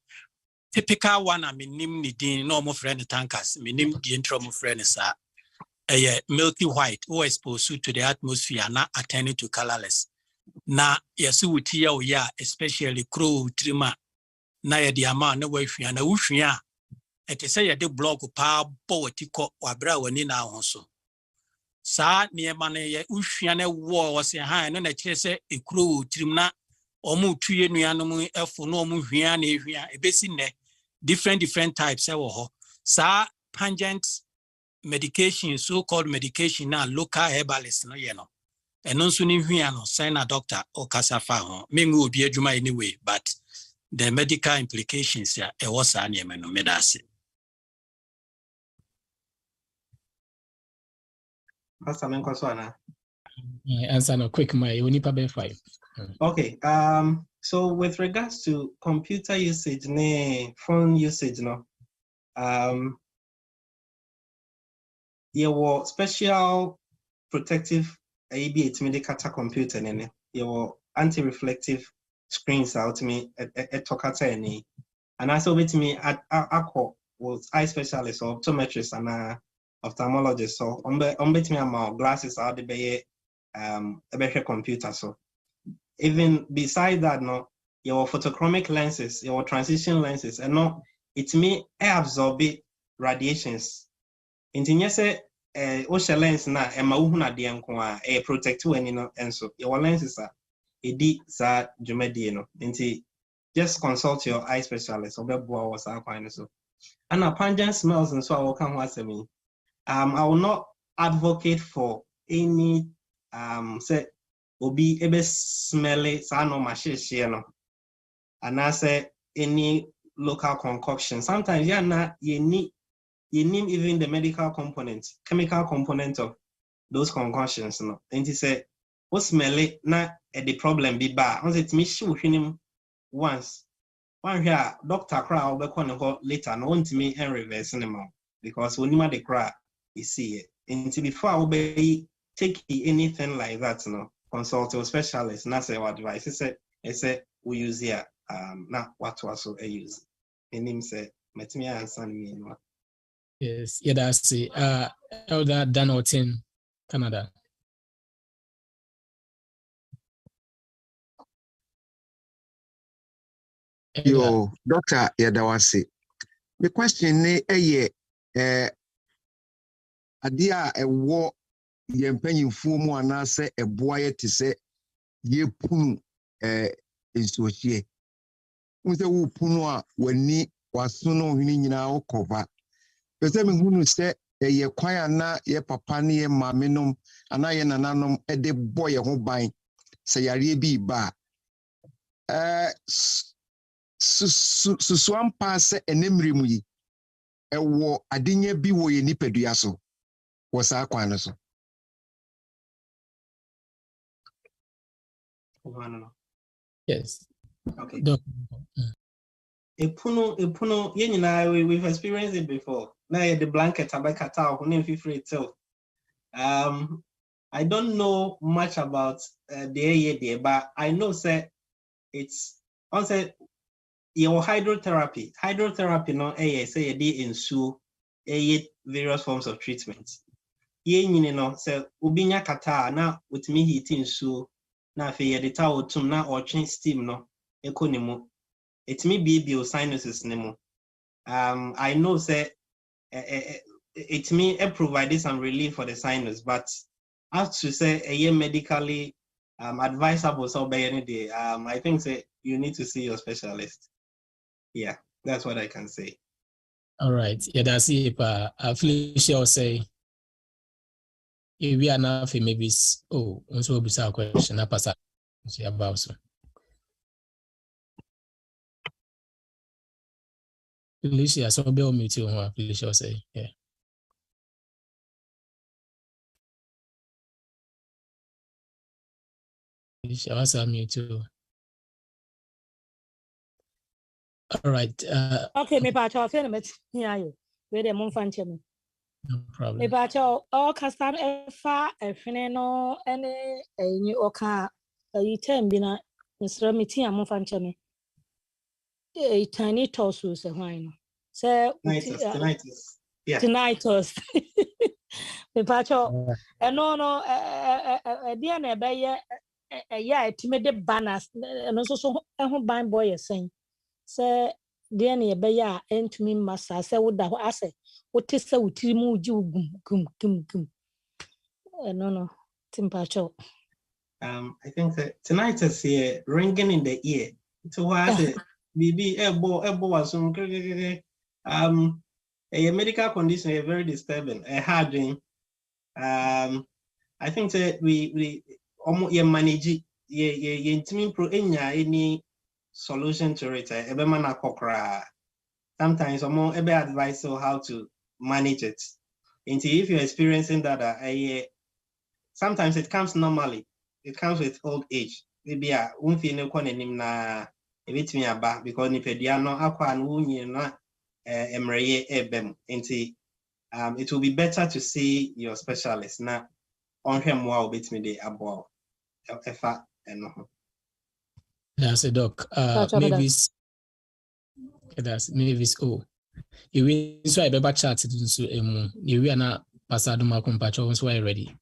typical one I mean ni din normal friend tankers minim the intro friend sa milky white or exposed to the atmosphere not attending to colorless na yesi wuti ya oya especially crow trima na ye di ama na wahwia na wuhwia etese ye de block pa bo watiko wabra wani na ahoso sa niema na ye wuhwia na wo wo se han no na kire se ekrow trim na omu tuye nuanom efo no omu hwia na ehwia ebesi ne different types e wo ho sa pungent medication so called medication na local herbalist no ye no eno nso ni hwia no sign a doctor o kasafa ho mengu obi adwuma anyway but the medical implications ya e was an no medase. Answer no quick my only pabe 5. Okay. So with regards to computer usage, phone usage, your special protective ABH medical computer, your anti-reflective screens out me at Tokata any. And also with me at Aqua was eye specialist or optometrist and ophthalmologist. So on bet me my glasses out the bay a better computer. So even beside that, no, your photochromic lenses, your transition lenses, and no, it may absorb radiations. Inti say ocean lens na e mauhuna de nko a protect when no enso your lenses are edi sa dwumadi no. Inti just consult your eye specialist obeboa was akwan so. And a pungent smells and so I will come asemi. I will not advocate for any say obi ebe smelly sa no mashishie no. And I say any local concoction. Sometimes you need even the medical component, chemical component of those concoctions. No, and he said, "What smelly na the problem be bad." Once it me show him once. One here, doctor cry will be later. No one to me and reverse anymore because when you the cry, you see it. Until before I will be take anything like that, no, consult a specialist. And I say what advice. I said we use here. Not what was so I use. And him said, "Let me answer me." Yes, yeah, that's it. Elder Danilton, Canada. Yo, Doctor Yadawasi. The question is, adia a war yempenyin fumu anase a boy to say ye punu is so she. Unse wu punu a wani wasuno hini nyina okova. Pese me hunu se ye kwan na ye papa ne ye mamenom ana ye nananom de boy ho ban se yare bi ba. Susuam pass enemri mu yi ewo adenya bi wo ye nipadua so wo sa kwan so. Yes. Okay. Epuno yenina we've experienced it before. Now the blanket abakata ho na free itself. I don't know much about the but I know say it's also your hydrotherapy. Hydrotherapy no say di insu various forms of treatment. Ye nyine no say ubinya kata na utimi heat insu na fe ye de tawo tum na or steam no ekonimu. It may be biosinuses nemo. I know say it may provide some relief for the sinus, but as to say a year medically advisable so by any day, I think say you need to see your specialist. Yeah, that's what I can say. All right. Yeah, that's it. Felicia will say if we are not maybe also will be some question about so. Felicia, so be on me too. Felicia say, yeah. Felicia, what's on me too? All right. Okay, me patch off in here. You where the moon fan me. No problem. Me patch all custom fa a fineno any a new oka a term bina Mr. Mitty and moon fan me. A tiny torso, say why no. Say tinnitus. Me patch and no, a dear never yeah, timid banners, and also a band boy is saying, Sir, dear near Baya, and to me, Massa, say, what that I say, what is so Timu, gum. No, Timpacho. I think that tonight is here ringing in the ear. So why say BB elbow was some a medical condition is very disturbing, a hard dream. I think that we almost manage any solution to it. Sometimes advice on how to manage it. And if you're experiencing that, sometimes it comes normally. It comes with old age. Maybe a unfine konenim na ebitimi aba because nipedia no akwa no unyi na emreye ebem. Enti it will be better to see your specialist na onhwe moa obetimi de abo efa eno. That's a doc. Mavis oh. You win so I better chat to so you we are na pasado ma compacho so I ready.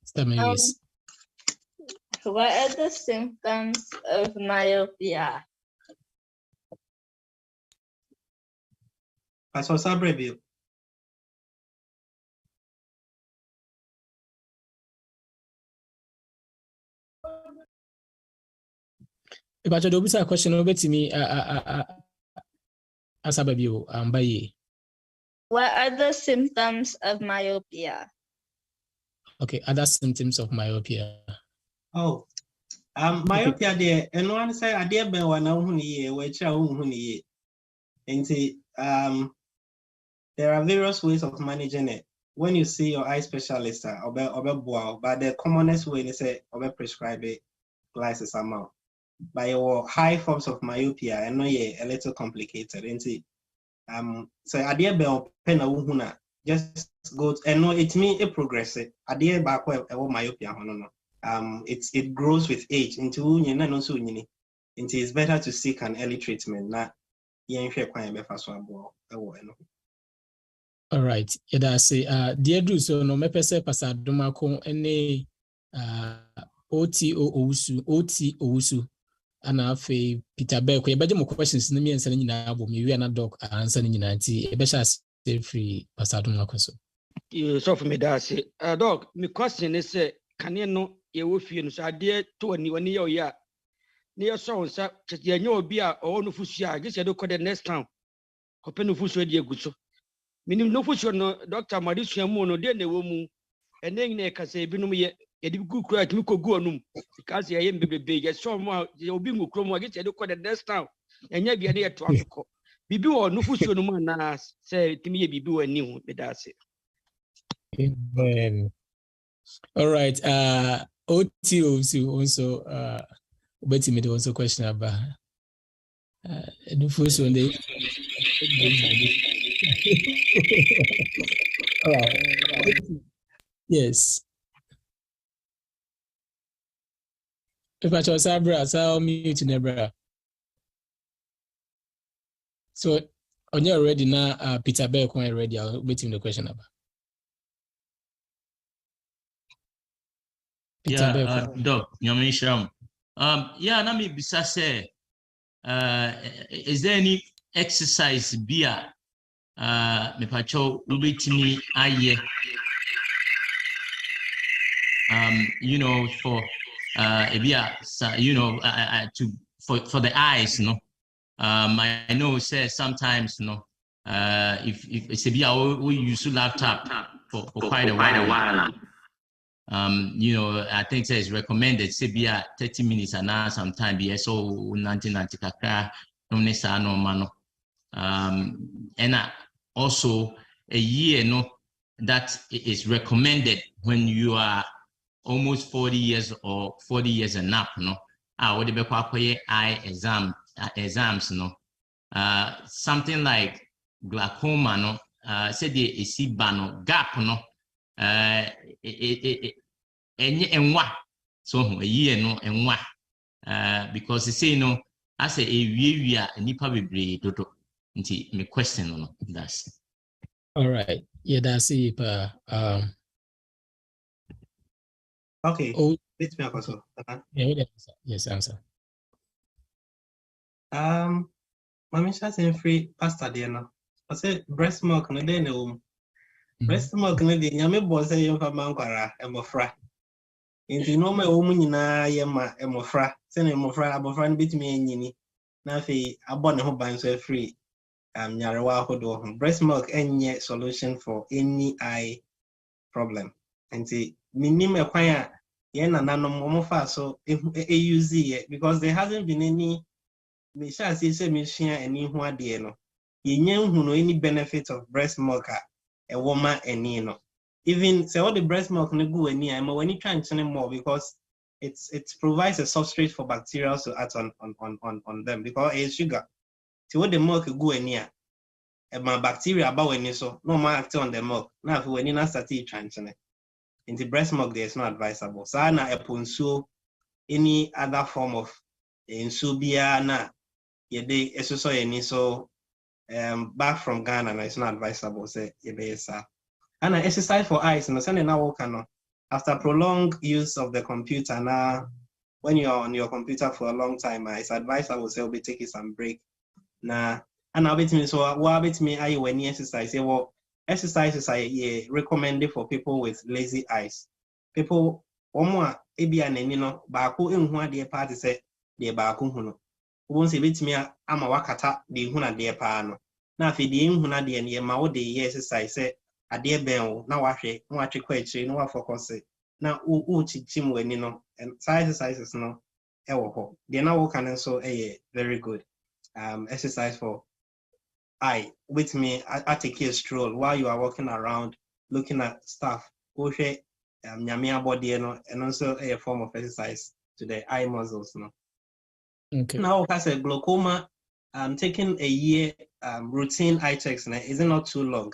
Start Mavis. What are the symptoms of myopia? Pastor Sabreville. If I do a question over to me, Asababio, Baye. What are the symptoms of myopia? Okay, other symptoms of myopia. Oh, myopia there, and one say I dear ben one huni which I huni. And there are various ways of managing it. When you see your eye specialist or but the commonest way is say prescribe glasses amount. By your high forms of myopia, I know a little complicated, isn't it? So idea bell pen a wohuna just go and no it means a progress. Idea back where myopia no. It grows with age into into it's better to seek an early treatment. Not all right. Yeah, say dear Drew, so no me pese pasaduma ko any OT Owusu and afe Peter Beck. We beje mo questions na me answer nyina abo me wi na doc answer nyina nti e be sha stay free pasaduma ko so. You so for me that say doc me question is say can you no ye wo fie no so ade to wani ye o ya ne ye so nsa ye nya obi a o no fusu a gese do ko the next town ko pe no fusu de egu so minim no fusu no doctor Marisua mu no de na wo mu ene nyina ka say bi no ye di gu kura timi ko gu onum because ye mbebebe ye so mo obi ngu kro mo gese do ko the next town enya bia ne ye to asoko bibi wo no fusu no mu na say timi ye bibi wani hu be da say. Amen. All right. OT also Betty made also question about the first one day. Yes. If I chose Sabra, I'll mute in Nebra. So on your ready now, Peter Beck when ready, I'll wait him the question about. Yeah, Doc, Nyamishram. Yeah, let me say, is there any exercise beer? Me pacho ubitini aye. You know, for you know, for the eyes, no. I know say sometimes, no. If it's a beer, we use laptop for quite a while. You know, I think it's recommended say be 30 minutes and now sometime be so 1990 kakra no nesa no mano. And also a year no that is recommended when you are almost 40 years or 40 years and up, no. What the eye exams, no. Something like glaucoma, no. Say the see bano gap, no. Enwa so a year no enwa because they say no as a we are nipa bebre dodo nti me question no that's all right. Yeah, that's it. Okay. Oh, Let me answer. yes, answer. Mami saying free pasta there now. I say breast milk no dey no. Breast milk no dey. Nyame bo say yem fa mankwara emofra. Inti no me omu nyina yema emofra. Say na emofra abofra no bitimi enyini. Na fe abɔ ne ho ban so free nyarewa ahodo ho. Breast milk enye solution for any eye problem. Inti minim ekwan a ye nananom mo fa so use it because there hasn't been any me shall say me share any who are there no. You who know any benefit of breast milk a woman any no. Even say all the breast milk no go any I'm when you try to more because it provides a substrate for bacteria to act on them because it's sugar. So what the milk go any my bacteria about when you so no more act on the milk. Now if when you not start trying to in the breast milk there is not advisable. So na a punso any other form of insubia na yede esoso yeni so back from Ghana and it's not advisable say yebesa. And exercise for eyes no send na work no after prolonged use of the computer now when you're on your computer for a long time it's advisable say be taking some break na and I'll bet me so what bet me I when you exercise say well exercises I recommended for people with lazy eyes. People omo ebia nani no baako enhu ade party say de baako hu no won se betimi ama wakata de hu na de pa no na afi de hu na de ne ma wo de exercise say ade ben wo na wahwe na watwe kwa akire na wa focus na o chichim wani no and exercises no e wo ho de na wo kan so very good exercise for eye with me I take a stroll while you are walking around looking at stuff nyame abode no and also a form of exercise to the eye muscles no. Okay. Now as a glaucoma taking a year routine eye checks now is not too long.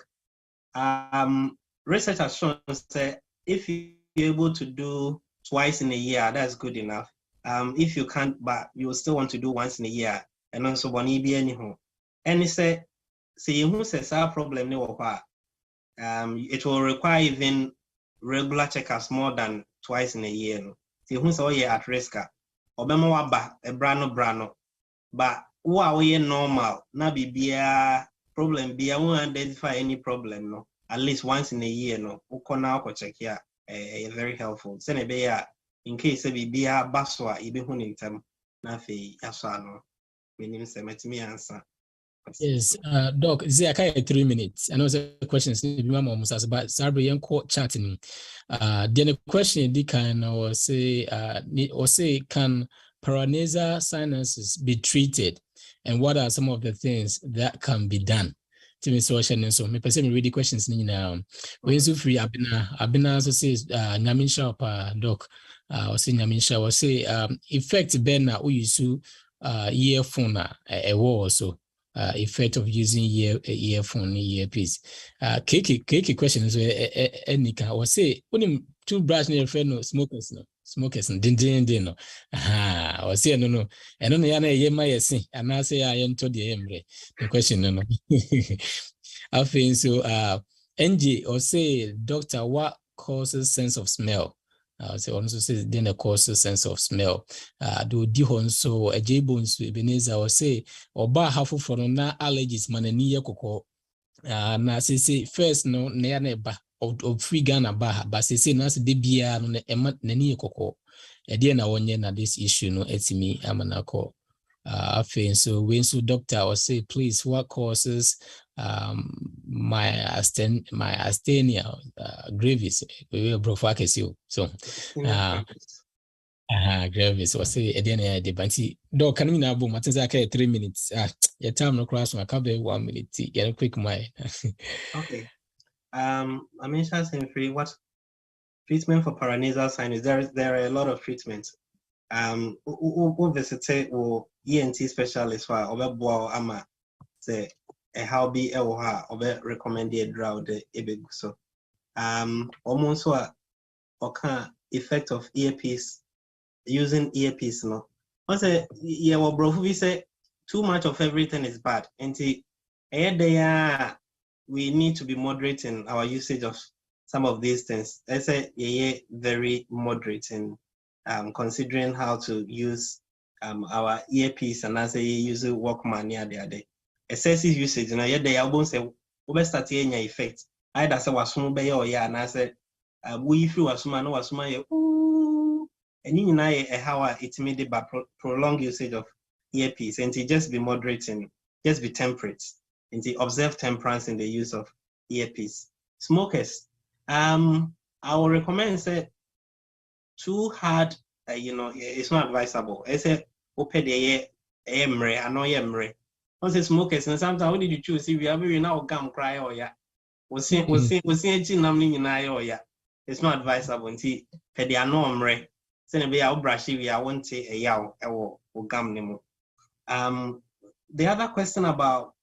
Research has shown that if you're able to do twice in a year, that's good enough. If you can't, but you still want to do once in a year, and also one be anyhow. And it's say you says our problem no it will require even regular checkers more than twice in a year. No, see who's all at risk. Obama waba brano, but we normal na bibia problem be I won't identify any problem no at least once in a year no ukona ko check here very helpful sene be ya in case bibia baswa ibe hu nintem na fe aswa no menim se metimi answer. Yes, Doc, see, I can 3 minutes. I know the questions be my mom says, but sorry, young court chatting. Then the question they can or say can paranasal sinuses be treated, and what are some of the things that can be done? To me, so me person read the questions now. When so free, Abina also says, Nyamin Shop, Doc, or say Nyamin Shop, or say effect Ben Uyisu earphone a wall also. Effect of using earphone earpiece. Keke question is Nika or say only two brush near friend no smokers din no. Or say no and only yana yema yesi and I say I enter the emre. The question no. I think so NG or say doctor what causes sense of smell? So also says then a causes sense of smell. Do dihon so a jabons Ebenezer or say or bar half for na allergies manania coco. Na say first no neaneba or free Ghana bar, but say nas de bia no nani coco. A dear na one na this issue no etimi amanako. I think so when so doctor or say please what causes my asthenia gravis we bronchitis so gravis or say again the banty dog can na boom I think 3 minutes your time no cross my cover 1 minute get a quick my okay I mean saying free what treatment for paranasal sinus there are a lot of treatments who visit or ENT specialist for over ama say a how be or recommended route so almost what effect of earpiece using earpiece no say yeah well bro we say too much of everything is bad and we need to be moderate in our usage of some of these things. I say very moderate in considering how to use our earpiece and as use Walkman near the other. Excessive usage, you know, the album say we start hearing effect. Either say wasum be or yeah, and I said we feel wasuma no wasuma ye ooh, and you know how it made by prolonged usage of earpiece, and to just be moderate and just be temperate, and to observe temperance in the use of earpiece. Smokers, I will recommend say too hard, you know, it's not advisable. I say open the emre, I know emre. Once smokers, and sometimes what did you choose? If you have now gum cry or yeah, we'll see naming in eye or yeah. It's not advisable until pedia no emre. Send a be out brush if I won't say a yaw or gum nemo. The other question about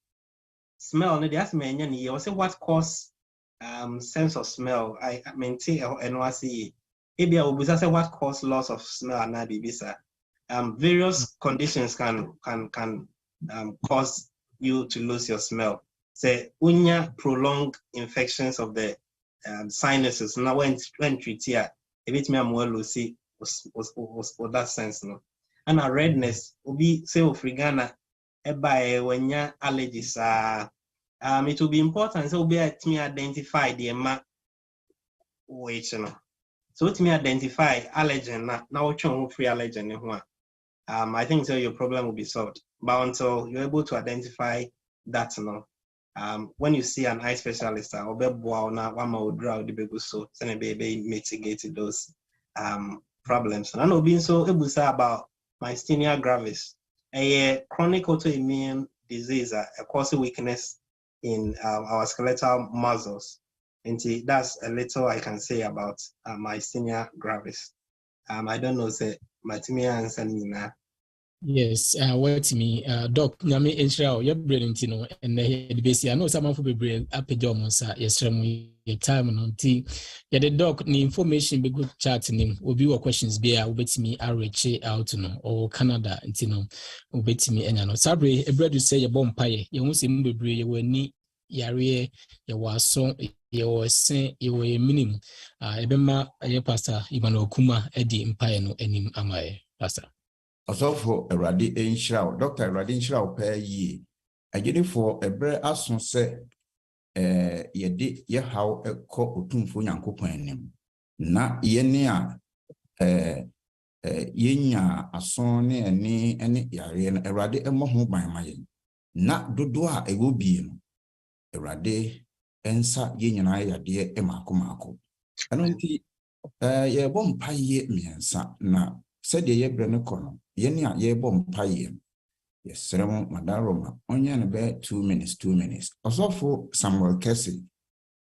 smell, they ask me, you also what cause sense of smell. I maintain NYC. Maybe I will say what cause loss of smell and not various conditions can cause you to lose your smell. Say unya prolonged infections of the sinuses. Now when treat here, a bit more lucy was that sense no. And a redness will be say ofrigana by when ya allergies it will be important so be at me identify the wait you know. So let me identify allergen now free allergen. I think so your problem will be solved. But until you're able to identify that when you see an eye specialist or so mitigate those problems. And I know being so able to say about myasthenia gravis, a chronic autoimmune disease, a causing weakness in our skeletal muscles. And that's a little I can say about myasthenia gravis. I don't know, say, Matimia answer Nina. Yes, what me, Doc, Nami Israel, you're brilliant, you know, and the basic. I know someone for be brilliant up a job, yes, time on tea. Yeah, the doc, the information be good chatting him, will be your questions be a bit me RH out, you know, or Canada, and you know, obey me and you know. Sabri, a bread you say your bomb pie, you won't see me be you will need Yari, you was so. You were saying you were a minimum. Ebema, a pastor, Ibano Kuma, Eddie Empire, no, any Amae, pastor. Also for a radi in shroud, Dr. Radin Shroud per ye. I get it for a bread as son say, ye did ye how a cock or tomb for young coupon. Na ye near yenya a son any yarian a radi a mohu by my. Na do doa a will be a radi. Ensa yenyina ya de emakomako anonti ye bom paye miensa na said ye brene kono ye ne ye bom paye yes seremo madaroma onya ne be 2 minutes osofo Samuel Kessy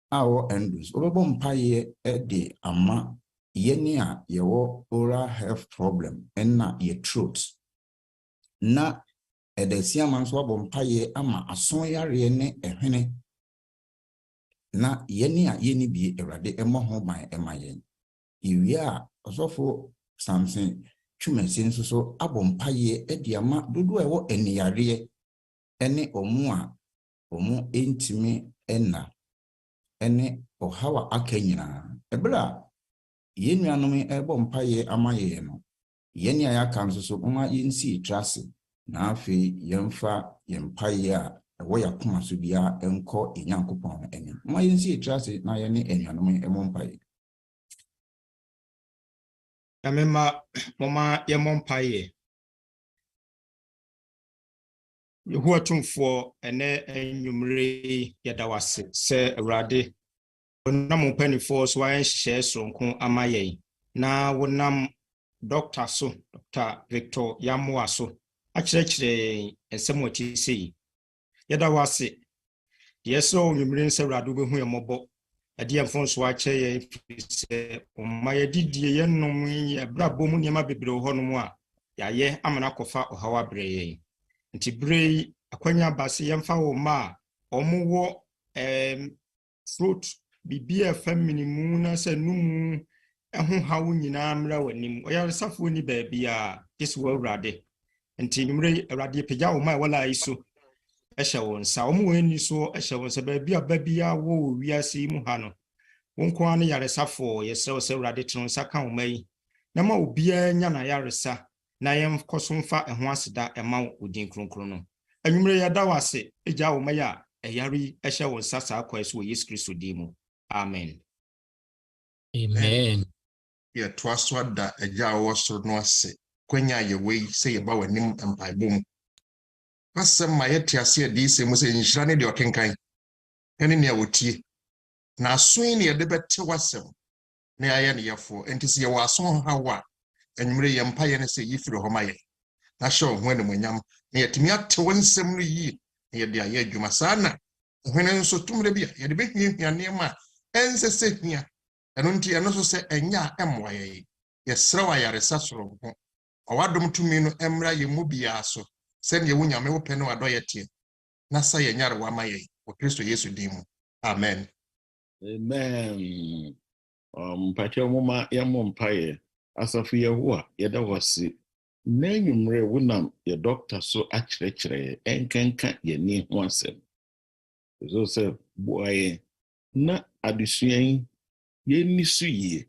awo Andrews obom paye de ama ye ne ye wo oral health problem enna ye throat na edesia manso bom paye ama ason yare ne ehwene na yeni a yeni bi erade emoho ban emayen iwia osofo Samson twumensin so abompaye ediama dodo ewo eniyare ene omu a omu entimi enna ene ohawa akanyina ebra yenuanom ebompaye amaye no yeni aya kanso so uma yensi trase na afi yemfa yempaye a waya kuma so bia enko enyankopon enim ma yensi trase na ye ne enuanom emompaye amema mama yemompaye yehu atumfo ene enyumre yedawase se awrade onam panifo so wan hye sonko amaye na wonam Dr. Victor Yamoa so akyerɛkyerɛ ensɛm ɔti sei yɛda wase yeso nyumrin sɛ awrade behu yɛmɔbɔ ade yɛmfo so akyɛ yɛ sɛ ɔma yɛdidie yɛnom yɛbrabɔ mu nneɛma bebree hɔ no mu a yɛayɛ amana kɔfa ɔhawa brɛ yɛn nti brɛ akwanya base yɛmfa wɔ ma ɔmo wɔ fruit bibia faminimu na sɛ numu ɛho hawo nyinaa mra w'anim ɔyaresafo ni baabi a this wɔ awrade nti numre awrade pagya wo ma wala iso ɛhyɛ wɔn sa ɔmo wɔ ni so ɛhyɛ wɔn sa baabi a babia wɔ wiase mu ha no Wonkwa ne yaresafo yesrew se Awurade teno nsa ka wo mai na ma obia nya na yaresa na yem kosomfa eho aseda ema odin kronkron no anwumre ya da wase eja wo mai a eyari ehye wo nsa sa akwa so Yesu Kristo di mu amen. Amen. Ye toaso da eja wo so no ase kwanya ye wei se ye ba wanim empaibom pasem ma ye tiase de se mu se nyira ne de okenkan ene ne awotie na asoin ne de bete wasem na aye ne yefo enti se ye waso hawa anwumre ye mpa ye ne se yifiri ho maye na show ho ne monyam na yetimi ate wonsem no yi na ye de aye adwuma sana hwene nso tumre bia ye de behia ne ma ensese hia eno nti eno so se enya emwaye ye srewa yaresa soro ho awadom tumi no emra ye mu bia so se ne wo nyame wo pɛ no adɔ yɛtie na sa ye nyare wa maye wo Kristo Yesu din mu amen. Amen. Pacha mama ya mompaye asafu Yehowa yeda wasi na nwumre wonam ye doctor so akyerɛkyerɛ enkenka ye ni ho asɛm so se boaye na adesuan ye ni su yie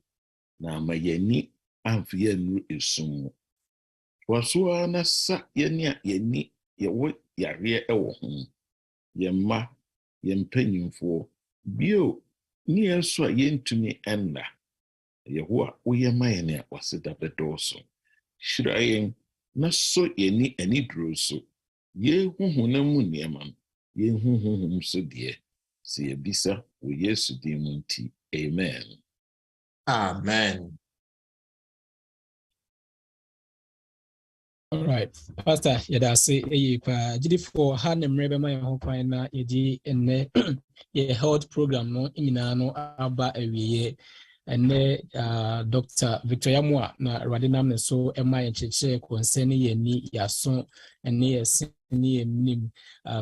na ma ye ni amfi ye nu esum waso na sa ye ni ye wo yare ewo ho ye ma ye mpanyimfo bio ni enso a ye ntumi enna Yehowa woyɛ ma ye ne waseda bedoso shirayen na so ye ni anidro so ye huhuna mu niema ye huhum so de se ye bisa wo Yesu din mu nti amen. Amen. All right, Pastor, yada say pa gidi for ha ne mrebe ma ho kwan na yedi enne ye health program no nyina no aba awiye enne Dr. Victoria Moa na radinam ne so ema ye cheche concern ye ni yaso enne ye ni eminim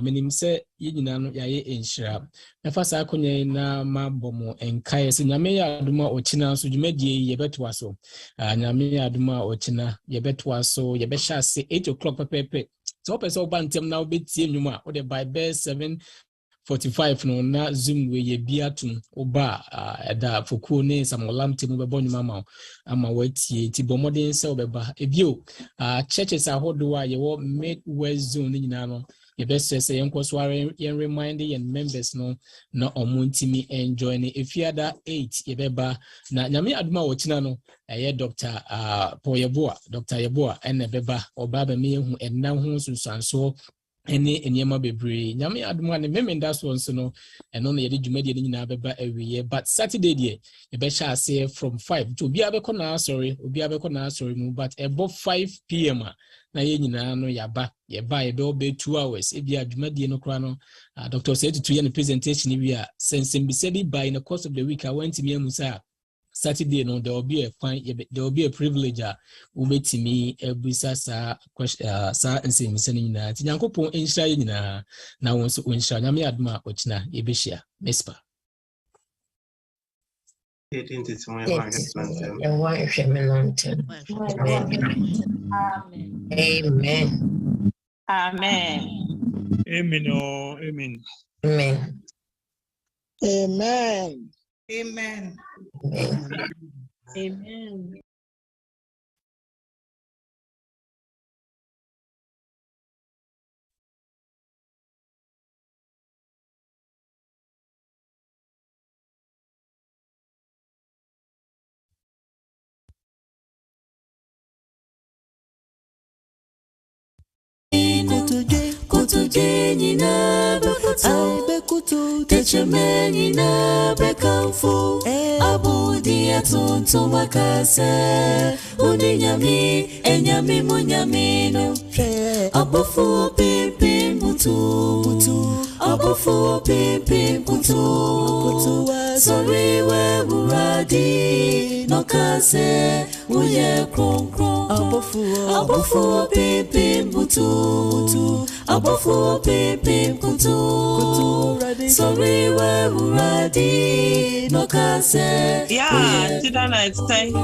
menim se ye nyina no yaye enhira mefa sa akonye na mabomo enkae se nyame ya aduma ochina so dwumadie ye betwa so nyame ya aduma ochina ye betwa so ye be sha se 8 o'clock pepepe so person oba ntem na obetie nwuma o de by best 7:45 no na zoom we ye biatum oba eda fokuo ne samolam temu bebo nwuma ma ama watie ti bomodin se obeba ebio churches ahodo a ye wo Midwest zone nyina no ye best say yenkoso are yen remind yen members no na omuntimi enjoy ne efiada 8 ye beba na nyame aduma wo kina no eye Dr. Dr. Yeboa ene beba oba ba me hu enna ho sunsanso ene enyema bebre nyame aduma ne memenda so nso no eno na ye de dwumade ne nyina beba awiye but Saturday die ye be sha say from 5 to obi abekọ na sorry mu but ebo 5 p.m. na ye nyina no yaba ye be obe 2 hours ebi adwumade no kra no Dr. said to ye presentation wi a sensem bi se bi by in the course of the week I went to me amusa Saturday no there will be a privilege ubetimi ebusa sa sa nsemse nyina ti Nyankopon enhira ye nyina na won so enhira nyame aduma ochina ebehia mespa Amen. Amen. Nina bekutu techeme nina bekamfu abudi atuntu makase uninyami enyami munyamino abofu pipi mutu abofu pipi mutu sorry we uradi no kase uye kronkron abofu pipi mutu abofu pipi kutu sorry we uradi no kase yeah tidana it's time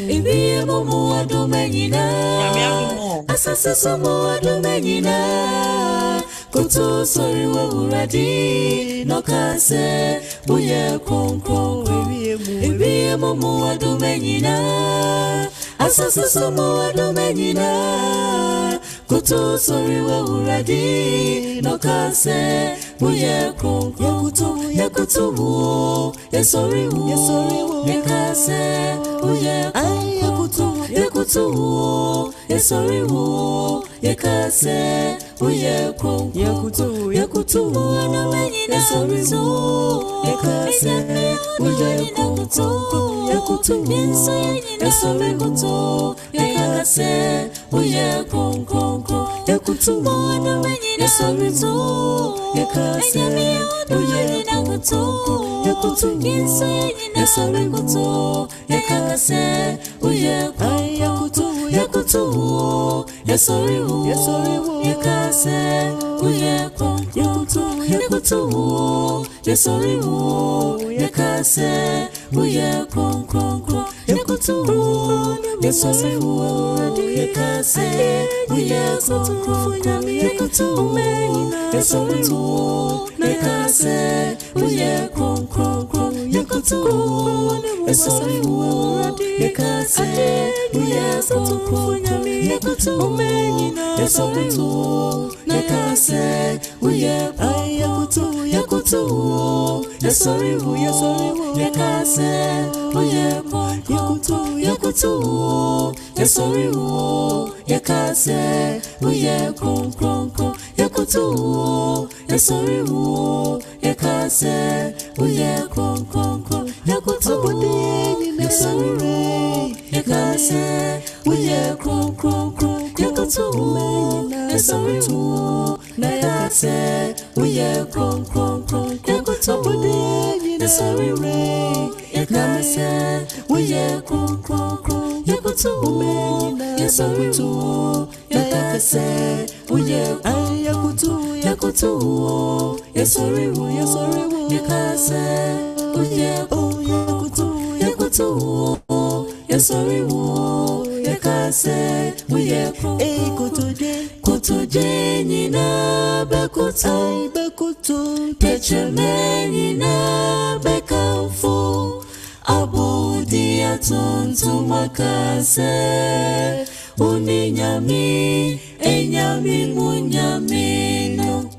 ibi mu adumenyina asase somo adumenyina Yakutu sorry we ready no kase buye konkron ebi momo adumenyina asasa mo adumenyina kutu sorry we ready no kase buye konkron yakutu wo ya sorry wo yakase buye yakutu wo ya sorry wo yakase buye konkron yakutu adumenyina sorry wo yakase buye konkron yakutu ya sorry wo yakase buye konkron yakutu adumenyina sorry wo yakase buye konkron yakutu ya sorry wo yakase buye konkron yakutu ya sorry wo yakase buye konkron yakutu ya sorry wo yakase buye konkron yakutu ya sorry wo yakase buye konkron yakutu ya sorry wo yakase buye konkron yakutu ya sorry wo yakase buye konkron yakutu ya sorry wo yakase buye yakutu ya sorry wo yakase buye yakutu ya sorry wo yakase buye konkron yakutu ya sorry wo yakase buye konkron yakutu ya sorry wo yakase buye konkron yakutu ya sorry wo yakase buye konkron yakutu ya sorry wo yakase buye konkron yakutu ya sorry wo yakase buye yakutu ya sorry wo yakase buye yakutu ya sorry wo yakase buye kutuje nyina bekutu techeme nyina bekamfu abudi atuntu makase uninyami enyami munyamino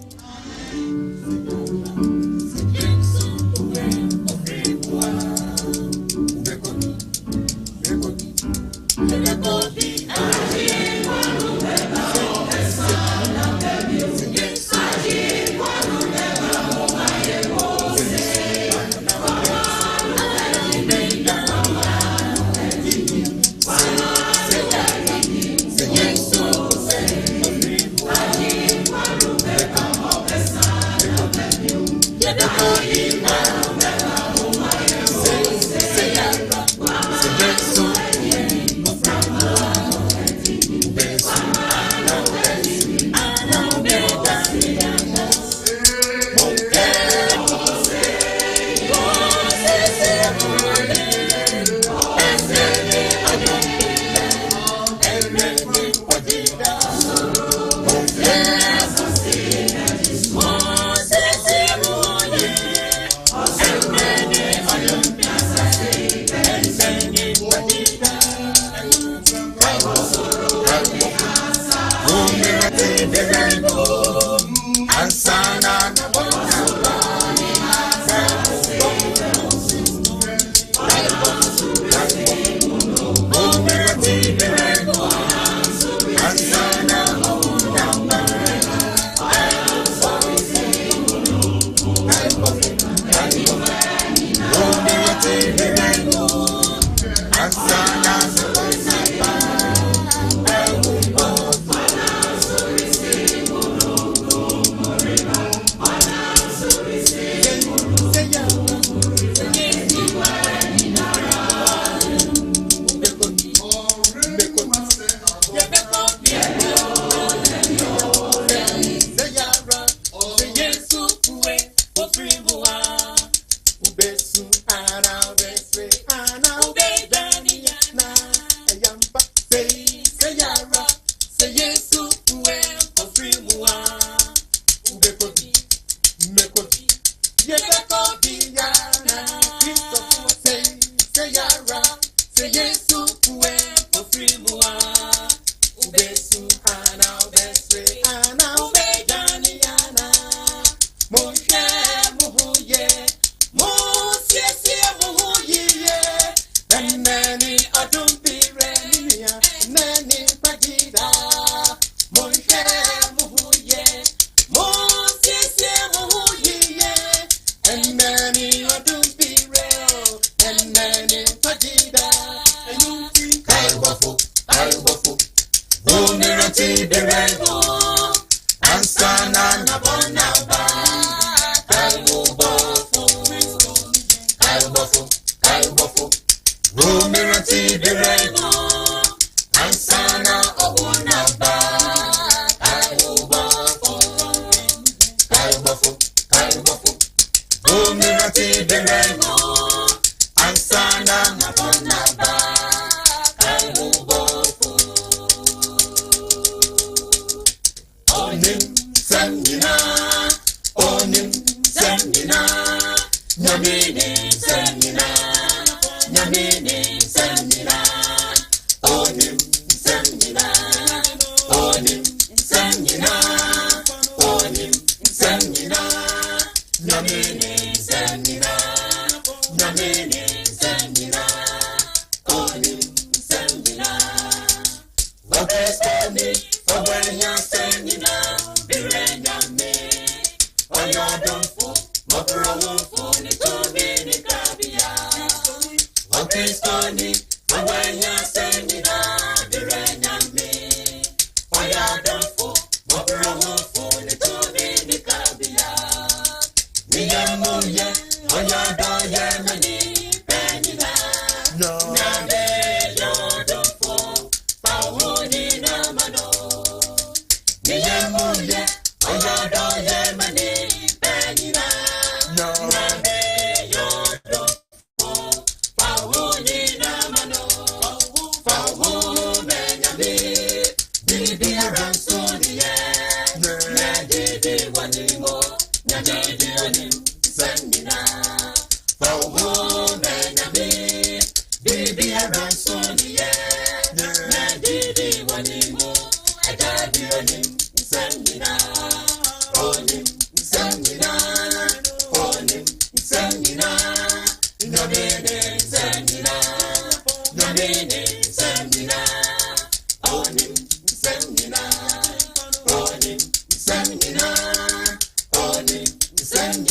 Send